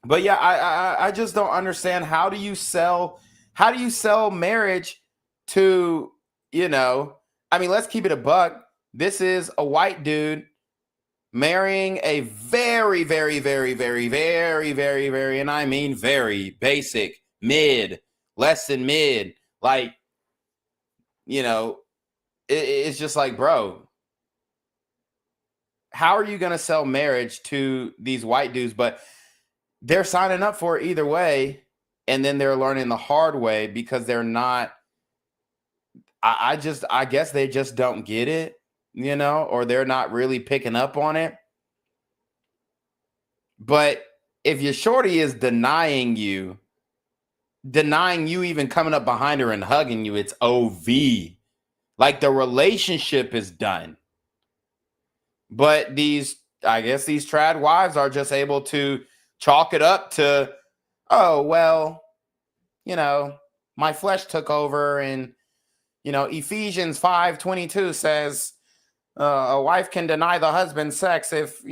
But yeah, I just don't understand. How do you sell marriage to, I mean, let's keep it a buck. This is a white dude marrying a very, very, very, very, very, very, very, and I mean very basic, less than mid. Like, it's just like, bro, how are you going to sell marriage to these white dudes? But they're signing up for it either way. And then they're learning the hard way because they're not, I guess they just don't get it, or they're not really picking up on it. But if your shorty is denying you even coming up behind her and hugging you, it's OV. Like, the relationship is done. But I guess these trad wives are just able to chalk it up to, oh, well, my flesh took over, and, Ephesians 5:22 says a wife can deny the husband sex if,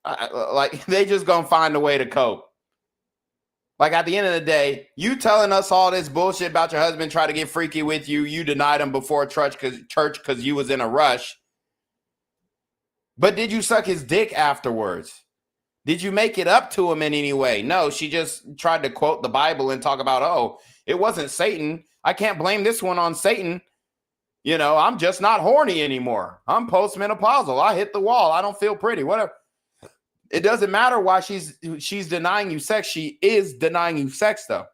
like, they just gonna find a way to cope. Like, at the end of the day, you telling us all this bullshit about your husband trying to get freaky with you. You denied him before church because you was in a rush. But did you suck his dick afterwards? Did you make it up to him in any way? No, she just tried to quote the Bible and talk about, oh, it wasn't Satan. I can't blame this one on Satan. You know, I'm just not horny anymore. I'm postmenopausal. I hit the wall. I don't feel pretty. Whatever. It doesn't matter why she's denying you sex. She is denying you sex, though.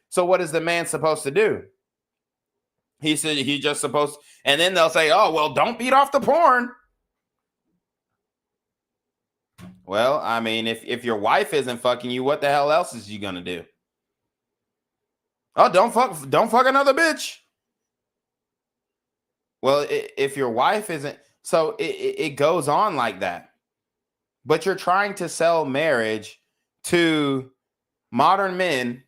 So what is the man supposed to do? He said he just supposed, and then they'll say, oh, well, don't beat off the porn. Well, I mean, if your wife isn't fucking you, what the hell else is you gonna do? Oh, don't fuck another bitch. Well, if your wife isn't, so it goes on like that. But you're trying to sell marriage to modern men,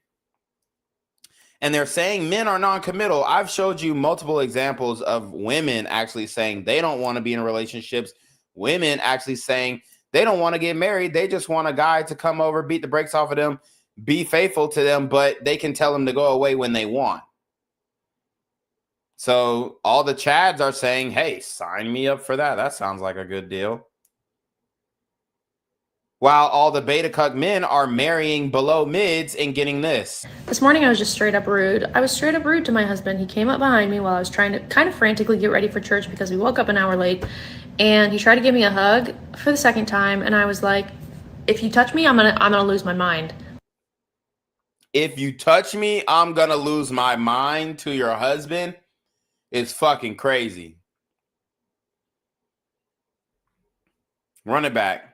and they're saying men are non-committal. I've showed you multiple examples of women actually saying they don't want to be in relationships. Women actually saying they don't want to get married. They just want a guy to come over, beat the brakes off of them, be faithful to them, but they can tell them to go away when they want. So all the Chads are saying, hey, sign me up for that. That sounds like a good deal. While all the beta cuck men are marrying below mids and getting this. This morning I was just straight up rude. I was straight up rude to my husband. He came up behind me while I was trying to kind of frantically get ready for church because we woke up an hour late, and he tried to give me a hug for the second time, and I was like, if you touch me, I'm gonna lose my mind. If you touch me, I'm gonna lose my mind to your husband. It's fucking crazy. Run it back.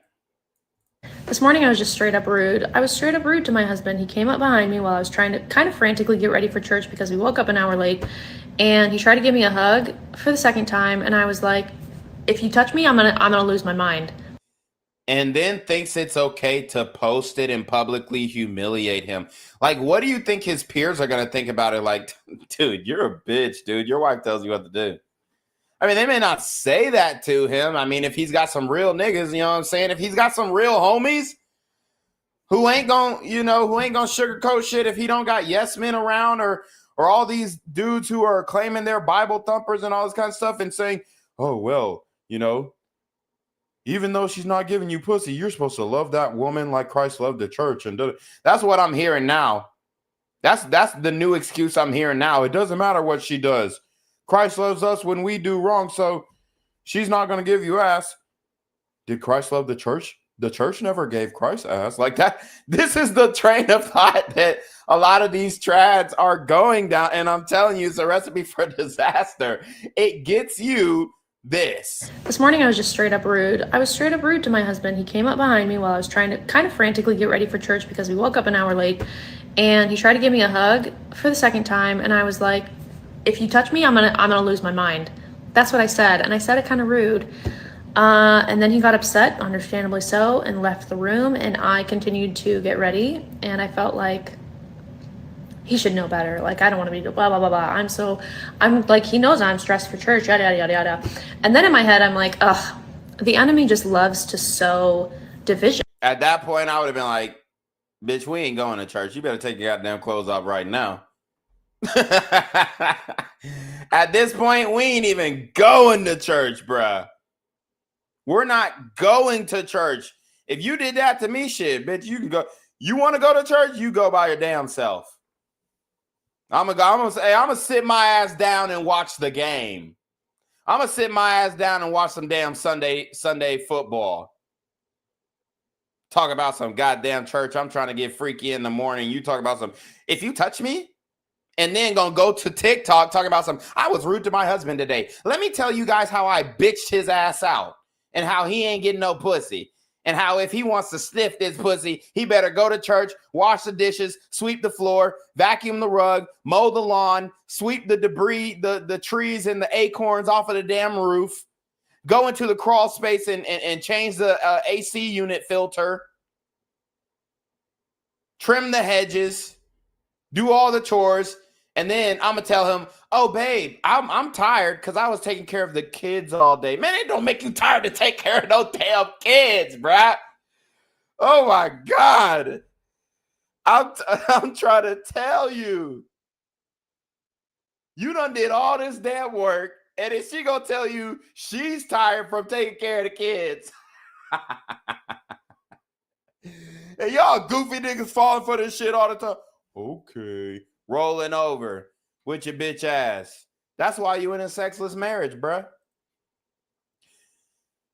This morning I was just straight up rude. I was straight up rude to my husband. He came up behind me while I was trying to kind of frantically get ready for church because we woke up an hour late, and he tried to give me a hug for the second time, and I was like, if you touch me, I'm gonna lose my mind. And then thinks it's okay to post it and publicly humiliate him. Like, what do you think his peers are gonna think about it? Like, dude, you're a bitch, dude. Your wife tells you what to do. I mean, they may not say that to him. I mean, if he's got some real niggas, you know what I'm saying? If he's got some real homies who ain't gonna sugarcoat shit, if he don't got yes men around or all these dudes who are claiming they're Bible thumpers and all this kind of stuff and saying, oh, well, you know, even though she's not giving you pussy, you're supposed to love that woman like Christ loved the church. And that's what I'm hearing now. That's the new excuse I'm hearing now. It doesn't matter what she does. Christ loves us when we do wrong, so she's not going to give you ass. Did Christ love the church? The church never gave Christ ass. Like that. This is the train of thought that a lot of these trads are going down. And I'm telling you, it's a recipe for disaster. It gets you this. This morning I was just straight up rude. I was straight up rude to my husband. He came up behind me while I was trying to kind of frantically get ready for church because we woke up an hour late, and he tried to give me a hug for the second time, and I was like, if you touch me, I'm gonna lose my mind. That's what I said, and I said it kind of rude. And then he got upset, understandably so, and left the room, and I continued to get ready, and I felt like he should know better. Like, I don't want to be blah, blah, blah, blah. I'm like, he knows I'm stressed for church, yada, yada, yada, yada. And then in my head, I'm like, ugh, the enemy just loves to sow division. At that point, I would have been like, bitch, we ain't going to church. You better take your goddamn clothes off right now. At this point, we ain't even going to church, bruh. We're not going to church. If you did that to me, shit, bitch, you can go. You want to go to church? You go by your damn self. I'm gonna sit my ass down and watch the game. I'm gonna sit my ass down and watch some damn Sunday football. Talk about some goddamn church. I'm trying to get freaky in the morning. You talk about some. If you touch me, and then gonna go to TikTok talking about some. I was rude to my husband today. Let me tell you guys how I bitched his ass out and how he ain't getting no pussy. And how if he wants to sniff this pussy, he better go to church, wash the dishes, sweep the floor, vacuum the rug, mow the lawn, sweep the debris, the trees and the acorns off of the damn roof, go into the crawl space and change the AC unit filter, trim the hedges, do all the chores, and then I'm going to tell him, oh, babe, I'm tired because I was taking care of the kids all day. Man, it don't make you tired to take care of no damn kids, bruh. Oh, my God. I'm trying to tell you. You done did all this damn work, and then she gonna tell you she's tired from taking care of the kids. And y'all goofy niggas falling for this shit all the time. Okay. Rolling over with your bitch ass. That's why you in a sexless marriage, bruh.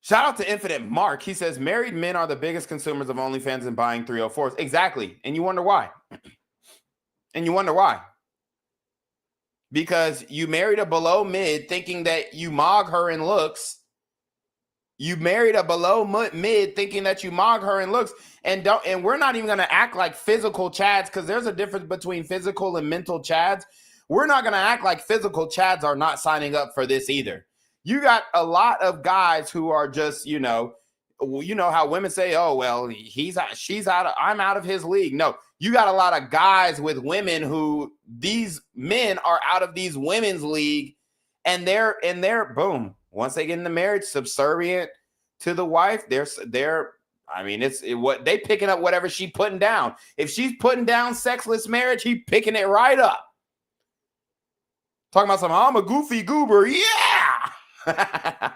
Shout out to Infinite Mark. He says, married men are the biggest consumers of OnlyFans and buying 304s. Exactly. And you wonder why. Because you married a below mid thinking that you mog her in looks. You married a below mid thinking that you mog her in looks. And we're not even going to act like physical chads, because there's a difference between physical and mental chads. We're not going to act like physical chads are not signing up for this either. You got a lot of guys who are just, you know how women say, oh, well, I'm out of his league. No, you got a lot of guys with women who these men are out of these women's league, and they're boom. Once they get in the marriage, subservient to the wife, what they picking up whatever she putting down. If she's putting down sexless marriage, he picking it right up. Talking about something, I'm a goofy goober. Yeah.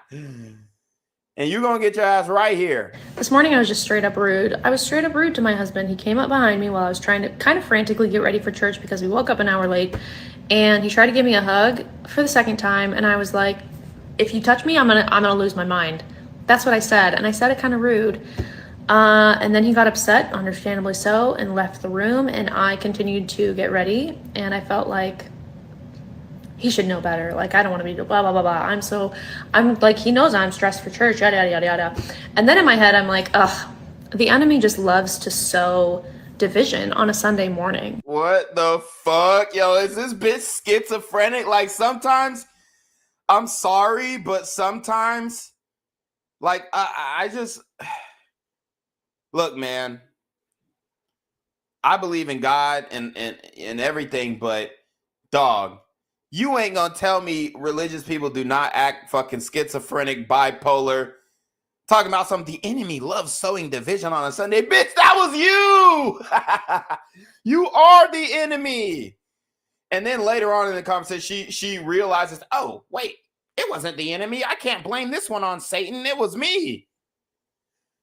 And you're going to get your ass right here. This morning I was just straight up rude. I was straight up rude to my husband. He came up behind me while I was trying to kind of frantically get ready for church because we woke up an hour late. And he tried to give me a hug for the second time. And I was like, if you touch me, I'm gonna lose my mind. That's what I said. And I said it kind of rude. And then he got upset, understandably so, and left the room. And I continued to get ready. And I felt like he should know better. Like, I don't want to be blah, blah, blah, blah. I'm like, he knows I'm stressed for church, yada, yada, yada, yada. And then in my head, I'm like, ugh, the enemy just loves to sow division on a Sunday morning. What the fuck? Yo, is this bitch schizophrenic? Like, sometimes, I'm sorry, but sometimes, like, I just, look, man, I believe in God and everything, but dog, you ain't gonna tell me religious people do not act fucking schizophrenic, bipolar, talking about something. The enemy loves sowing division on a Sunday. Bitch, that was you. You are the enemy. And then later on in the conversation, she realizes, oh, wait, it wasn't the enemy. I can't blame this one on Satan. It was me.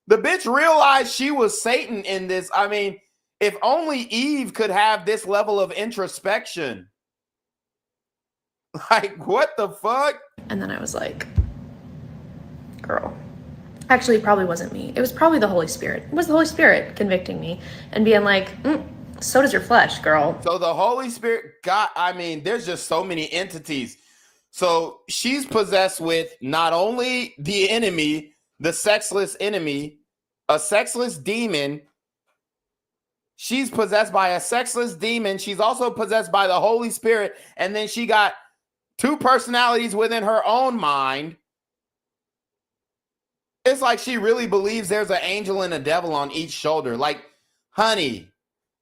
The bitch realized she was Satan in this. I mean, if only Eve could have this level of introspection. Like, what the fuck? And then I was like, girl. Actually, it probably wasn't me. It was probably the Holy Spirit. It was the Holy Spirit convicting me and being like, so does your flesh, girl. So the Holy Spirit there's just so many entities. So she's possessed with not only the enemy, the sexless enemy, a sexless demon. She's possessed by a sexless demon. She's also possessed by the Holy Spirit. And then she got two personalities within her own mind. It's like she really believes there's an angel and a devil on each shoulder. Like, honey,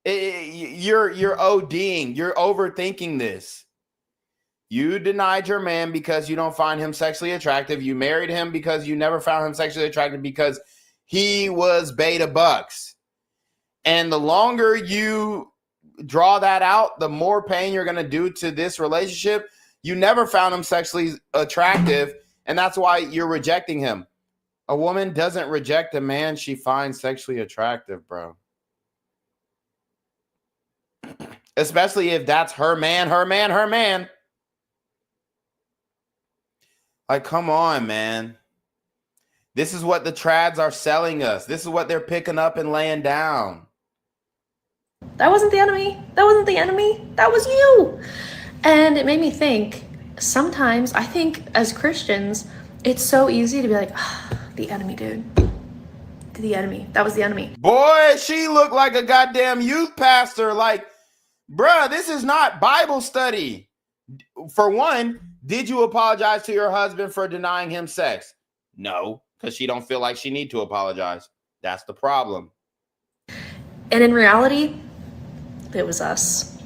you're ODing. You're overthinking this. You denied your man because you don't find him sexually attractive. You married him because you never found him sexually attractive because he was beta bucks. And the longer you draw that out, the more pain you're going to do to this relationship. You never found him sexually attractive, and that's why you're rejecting him. A woman doesn't reject a man she finds sexually attractive, bro. Especially if that's her man. Like, come on, man. This is what the trads are selling us. This is what they're picking up and laying down. That wasn't the enemy. That was you. And it made me think, sometimes I think as Christians, it's so easy to be like, the enemy, dude. The enemy. That was the enemy. Boy, she looked like a goddamn youth pastor. Like, bruh, this is not Bible study. For one, did you apologize to your husband for denying him sex? No, because she don't feel like she need to apologize. That's the problem. And in reality, it was us.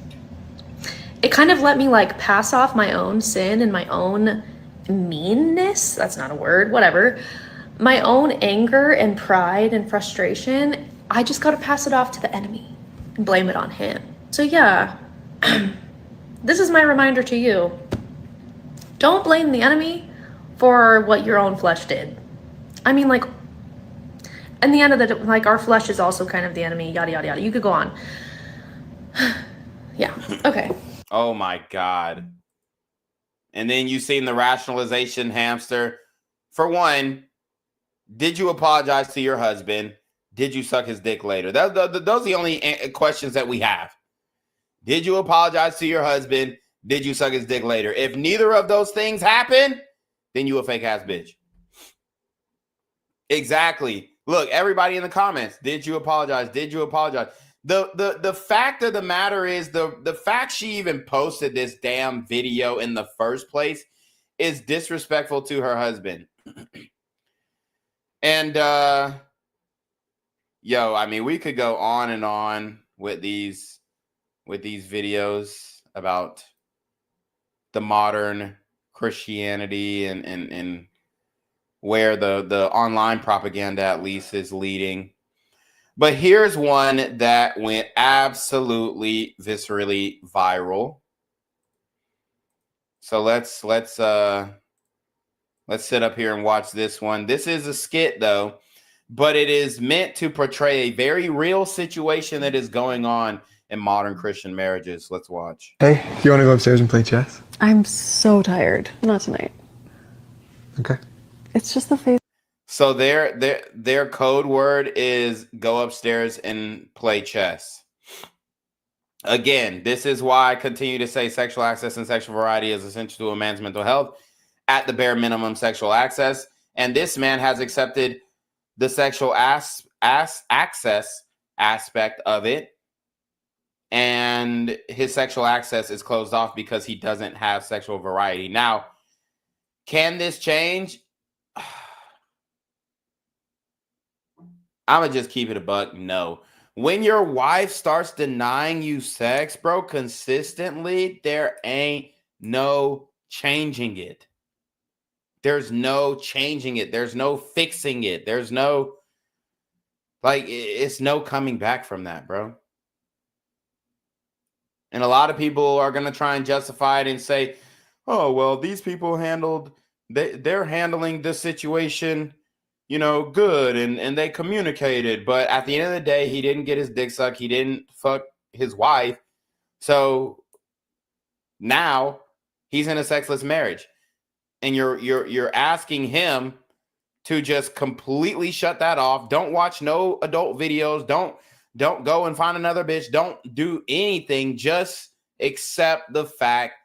It kind of let me like pass off my own sin and my own meanness. That's not a word, whatever. My own anger and pride and frustration. I just got to pass it off to the enemy. and blame it on him. So yeah, this is my reminder to you. Don't blame the enemy for what your own flesh did. I mean, like, in the end of the day, like, our flesh is also kind of the enemy, yada, yada, yada. You could go on. Yeah, okay. Oh my God. And then you seen the rationalization hamster. For one, did you apologize to your husband? Did you suck his dick later? Those are the only questions that we have. Did you apologize to your husband? Did you suck his dick later? If neither of those things happen, then you a fake ass bitch. Exactly. Look, everybody in the comments, did you apologize? Did you apologize? The fact of the matter is the fact she even posted this damn video in the first place is disrespectful to her husband. And yo, I mean, we could go on and on with these videos about the modern Christianity and where the online propaganda at least is leading. But here's one that went absolutely viscerally viral. So let's sit up here and watch this one. This is a skit though, but it is meant to portray a very real situation that is going on in modern Christian marriages. Let's watch. Hey, you want to go upstairs and play chess? I'm so tired. Not tonight. Okay. It's just the face. So their code word is go upstairs and play chess. Again, this is why I continue to say sexual access and sexual variety is essential to a man's mental health. At the bare minimum, sexual access. And this man has accepted the sexual access aspect of it. And his sexual access is closed off because he doesn't have sexual variety. Now, can this change? I'm going to just keep it a buck. No. When your wife starts denying you sex, bro, consistently, there ain't no changing it. There's no changing it. There's no fixing it. There's no, like, it's no coming back from that, bro. And a lot of people are going to try and justify it and say, oh, well, these people they're handling this situation, you know, good. And they communicated. But at the end of the day, he didn't get his dick sucked. He didn't fuck his wife. So now he's in a sexless marriage. And you're asking him to just completely shut that off. Don't watch no adult videos. Don't go and find another bitch. Don't do anything. Just accept the fact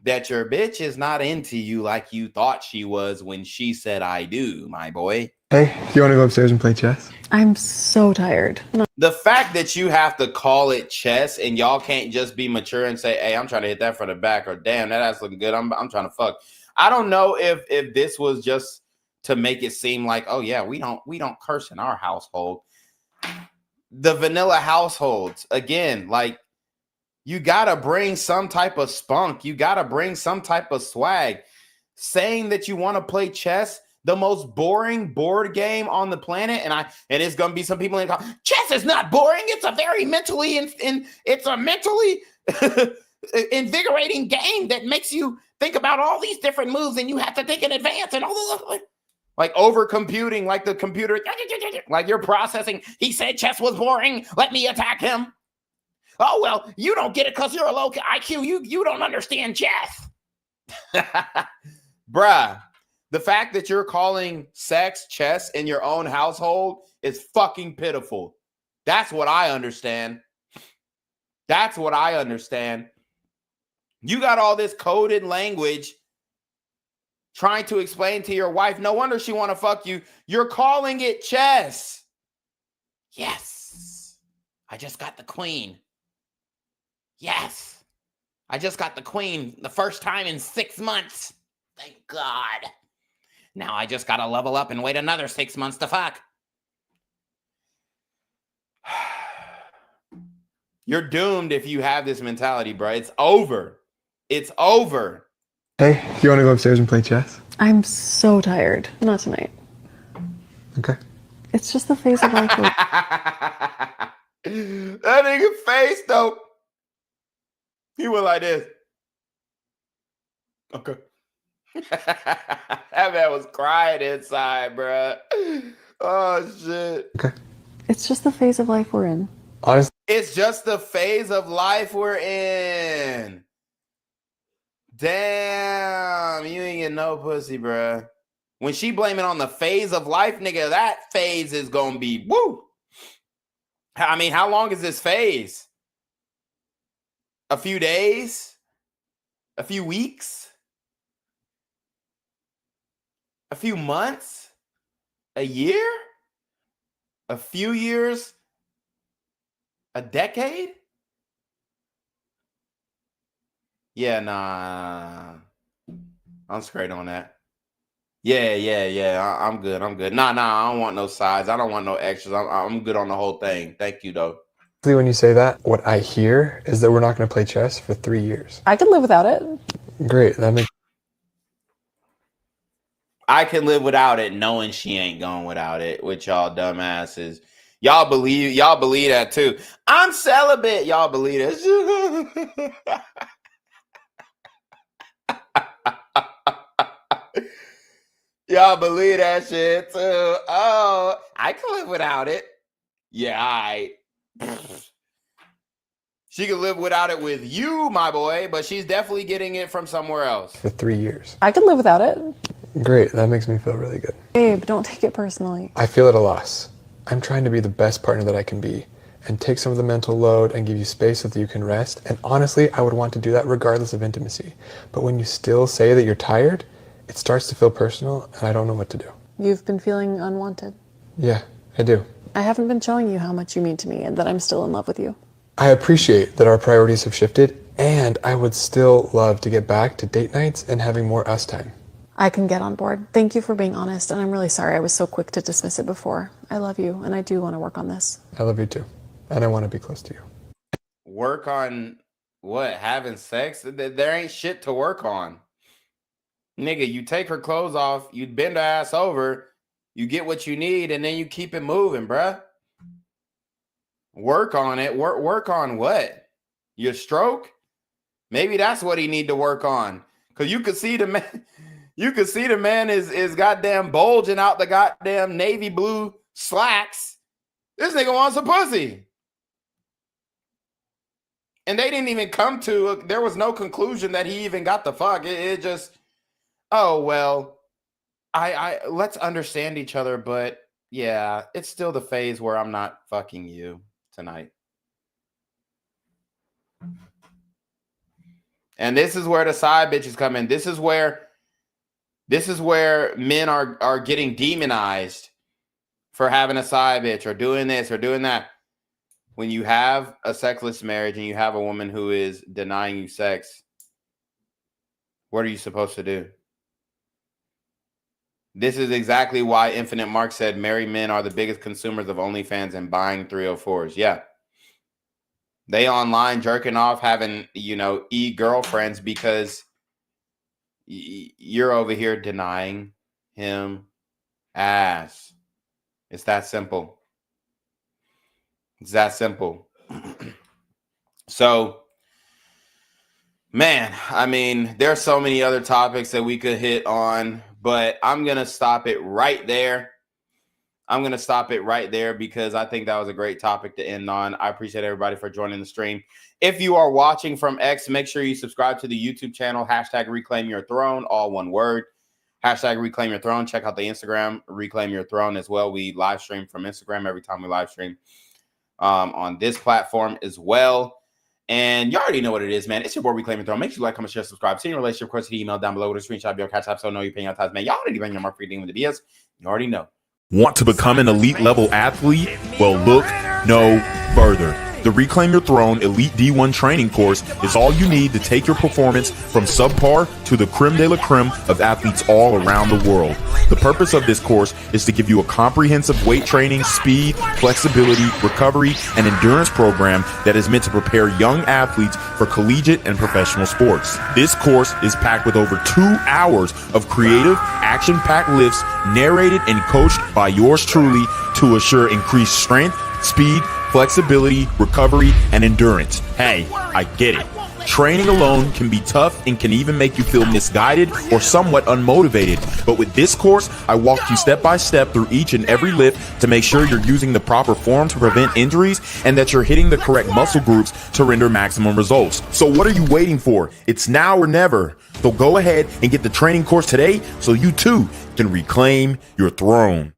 that your bitch is not into you like you thought she was when she said I do, my boy. Hey, you want to go upstairs and play chess? I'm so tired. The fact that you have to call it chess and y'all can't just be mature and say, hey, I'm trying to hit that from the back, or damn, that ass looking good. I'm trying to fuck. I don't know if this was just to make it seem like, oh yeah, we don't curse in our household. The vanilla households, again, like, you gotta bring some type of spunk. You gotta bring some type of swag. Saying that you want to play chess, the most boring board game on the planet, and it's gonna be some people in the comments, chess is not boring. It's a very mentally it's a mentally invigorating game that makes you think about all these different moves, and you have to think in advance and all the like over computing, like the computer, like you're processing. He said chess was boring. Let me attack him. Oh, well, you don't get it because you're a low IQ. You don't understand chess. Bruh, the fact that you're calling sex chess in your own household is fucking pitiful. That's what I understand. That's what I understand. You got all this coded language trying to explain to your wife. No wonder she want to fuck you. You're calling it chess. Yes. I just got the queen. Yes. I just got the queen the first time in 6 months. Thank God. Now I just got to level up and wait another 6 months to fuck. You're doomed if you have this mentality, bro. It's over. It's over. Hey, you want to go upstairs and play chess? I'm so tired. Not tonight. Okay. It's just the face of my face. That nigga face though. He went like this. Okay. That man was crying inside, bruh. Oh shit. It's just the phase of life we're in. Honestly, It's just the phase of life we're in. Damn, you ain't getting no pussy, bruh. When she blaming on the phase of life, nigga, that phase is gonna be woo. I mean, how long is this phase? A few days? A few weeks? A few months? A year? A few years? A decade? Yeah, nah. I'm straight on that. Yeah. I'm good. Nah, I don't want no sides. I don't want no extras. I'm good on the whole thing. Thank you, though. when you say that, what I hear is that we're not going to play chess for 3 years. I could live without it. Great. That makes I can live without it, knowing she ain't going without it. With y'all dumbasses, y'all believe that too. I'm celibate. Y'all believe this. Y'all believe that shit too. Oh, I can live without it. Yeah, I. She can live without it with you, my boy, but she's definitely getting it from somewhere else. for 3 years. I could live without it. Great. That makes me feel really good. Babe, don't take it personally. I feel at a loss. I'm trying to be the best partner that I can be and take some of the mental load and give you space so that you can rest. And honestly, I would want to do that regardless of intimacy. But when you still say that you're tired, it starts to feel personal and I don't know what to do. You've been feeling unwanted. Yeah, I do. I haven't been showing you how much you mean to me and that I'm still in love with you. I appreciate that our priorities have shifted, and I would still love to get back to date nights and having more us time. I can get on board. Thank you for being honest, and I'm really sorry I was so quick to dismiss it before. I love you, and I do want to work on this. I love you too, and I want to be close to you. Work on what? Having sex? There ain't shit to work on. Nigga, you take her clothes off, you bend her ass over, you get what you need, and then you keep it moving, bruh. Work on it. Work on what? Your stroke? Maybe that's what he need to work on. Cause you could see the man. You could see the man is goddamn bulging out the goddamn navy blue slacks. This nigga wants a pussy. And they didn't even come to. There was no conclusion that he even got the fuck. It just. Oh well. I let's understand each other, but yeah, it's still the phase where I'm not fucking you tonight. And this is where the side bitches come in. This is where men are getting demonized for having a side bitch or doing this or doing that. When you have a sexless marriage and you have a woman who is denying you sex, what are you supposed to do? This is exactly why Infinite Mark said married men are the biggest consumers of OnlyFans and buying 304s. Yeah. They online jerking off, having, e-girlfriends because you're over here denying him ass. It's that simple. It's that simple. So, man, I mean, there's so many other topics that we could hit on, but I'm going to stop it right there. Because I think that was a great topic to end on. I appreciate everybody for joining the stream. If you are watching from X, make sure you subscribe to the YouTube channel, #ReclaimYourThrone, all one word, #ReclaimYourThrone. Check out the Instagram, Reclaim Your Throne as well. We live stream from Instagram every time we live stream on this platform as well. And you already know what it is, man. It's your boy, Reclaim Your Throne. Make sure you like, comment, share, subscribe. See your relationship, of course, the email down below with a screenshot of your CashApp so know you're paying your tithes, man. Y'all already bring your mark for your with the BS. You already know. Want to become an elite level athlete? Well, look no further. The Reclaim Your Throne Elite D1 training course is all you need to take your performance from subpar to the creme de la creme of athletes all around the world. The purpose of this course is to give you a comprehensive weight training, speed, flexibility, recovery, and endurance program that is meant to prepare young athletes for collegiate and professional sports. This course is packed with over 2 hours of creative, action-packed lifts narrated and coached by yours truly to assure increased strength, speed, flexibility, recovery, and endurance. Hey, I get it. Training alone can be tough and can even make you feel misguided or somewhat unmotivated. But with this course, I walk you step by step through each and every lift to make sure you're using the proper form to prevent injuries and that you're hitting the correct muscle groups to render maximum results. So what are you waiting for? It's now or never. So go ahead and get the training course today so you too can reclaim your throne.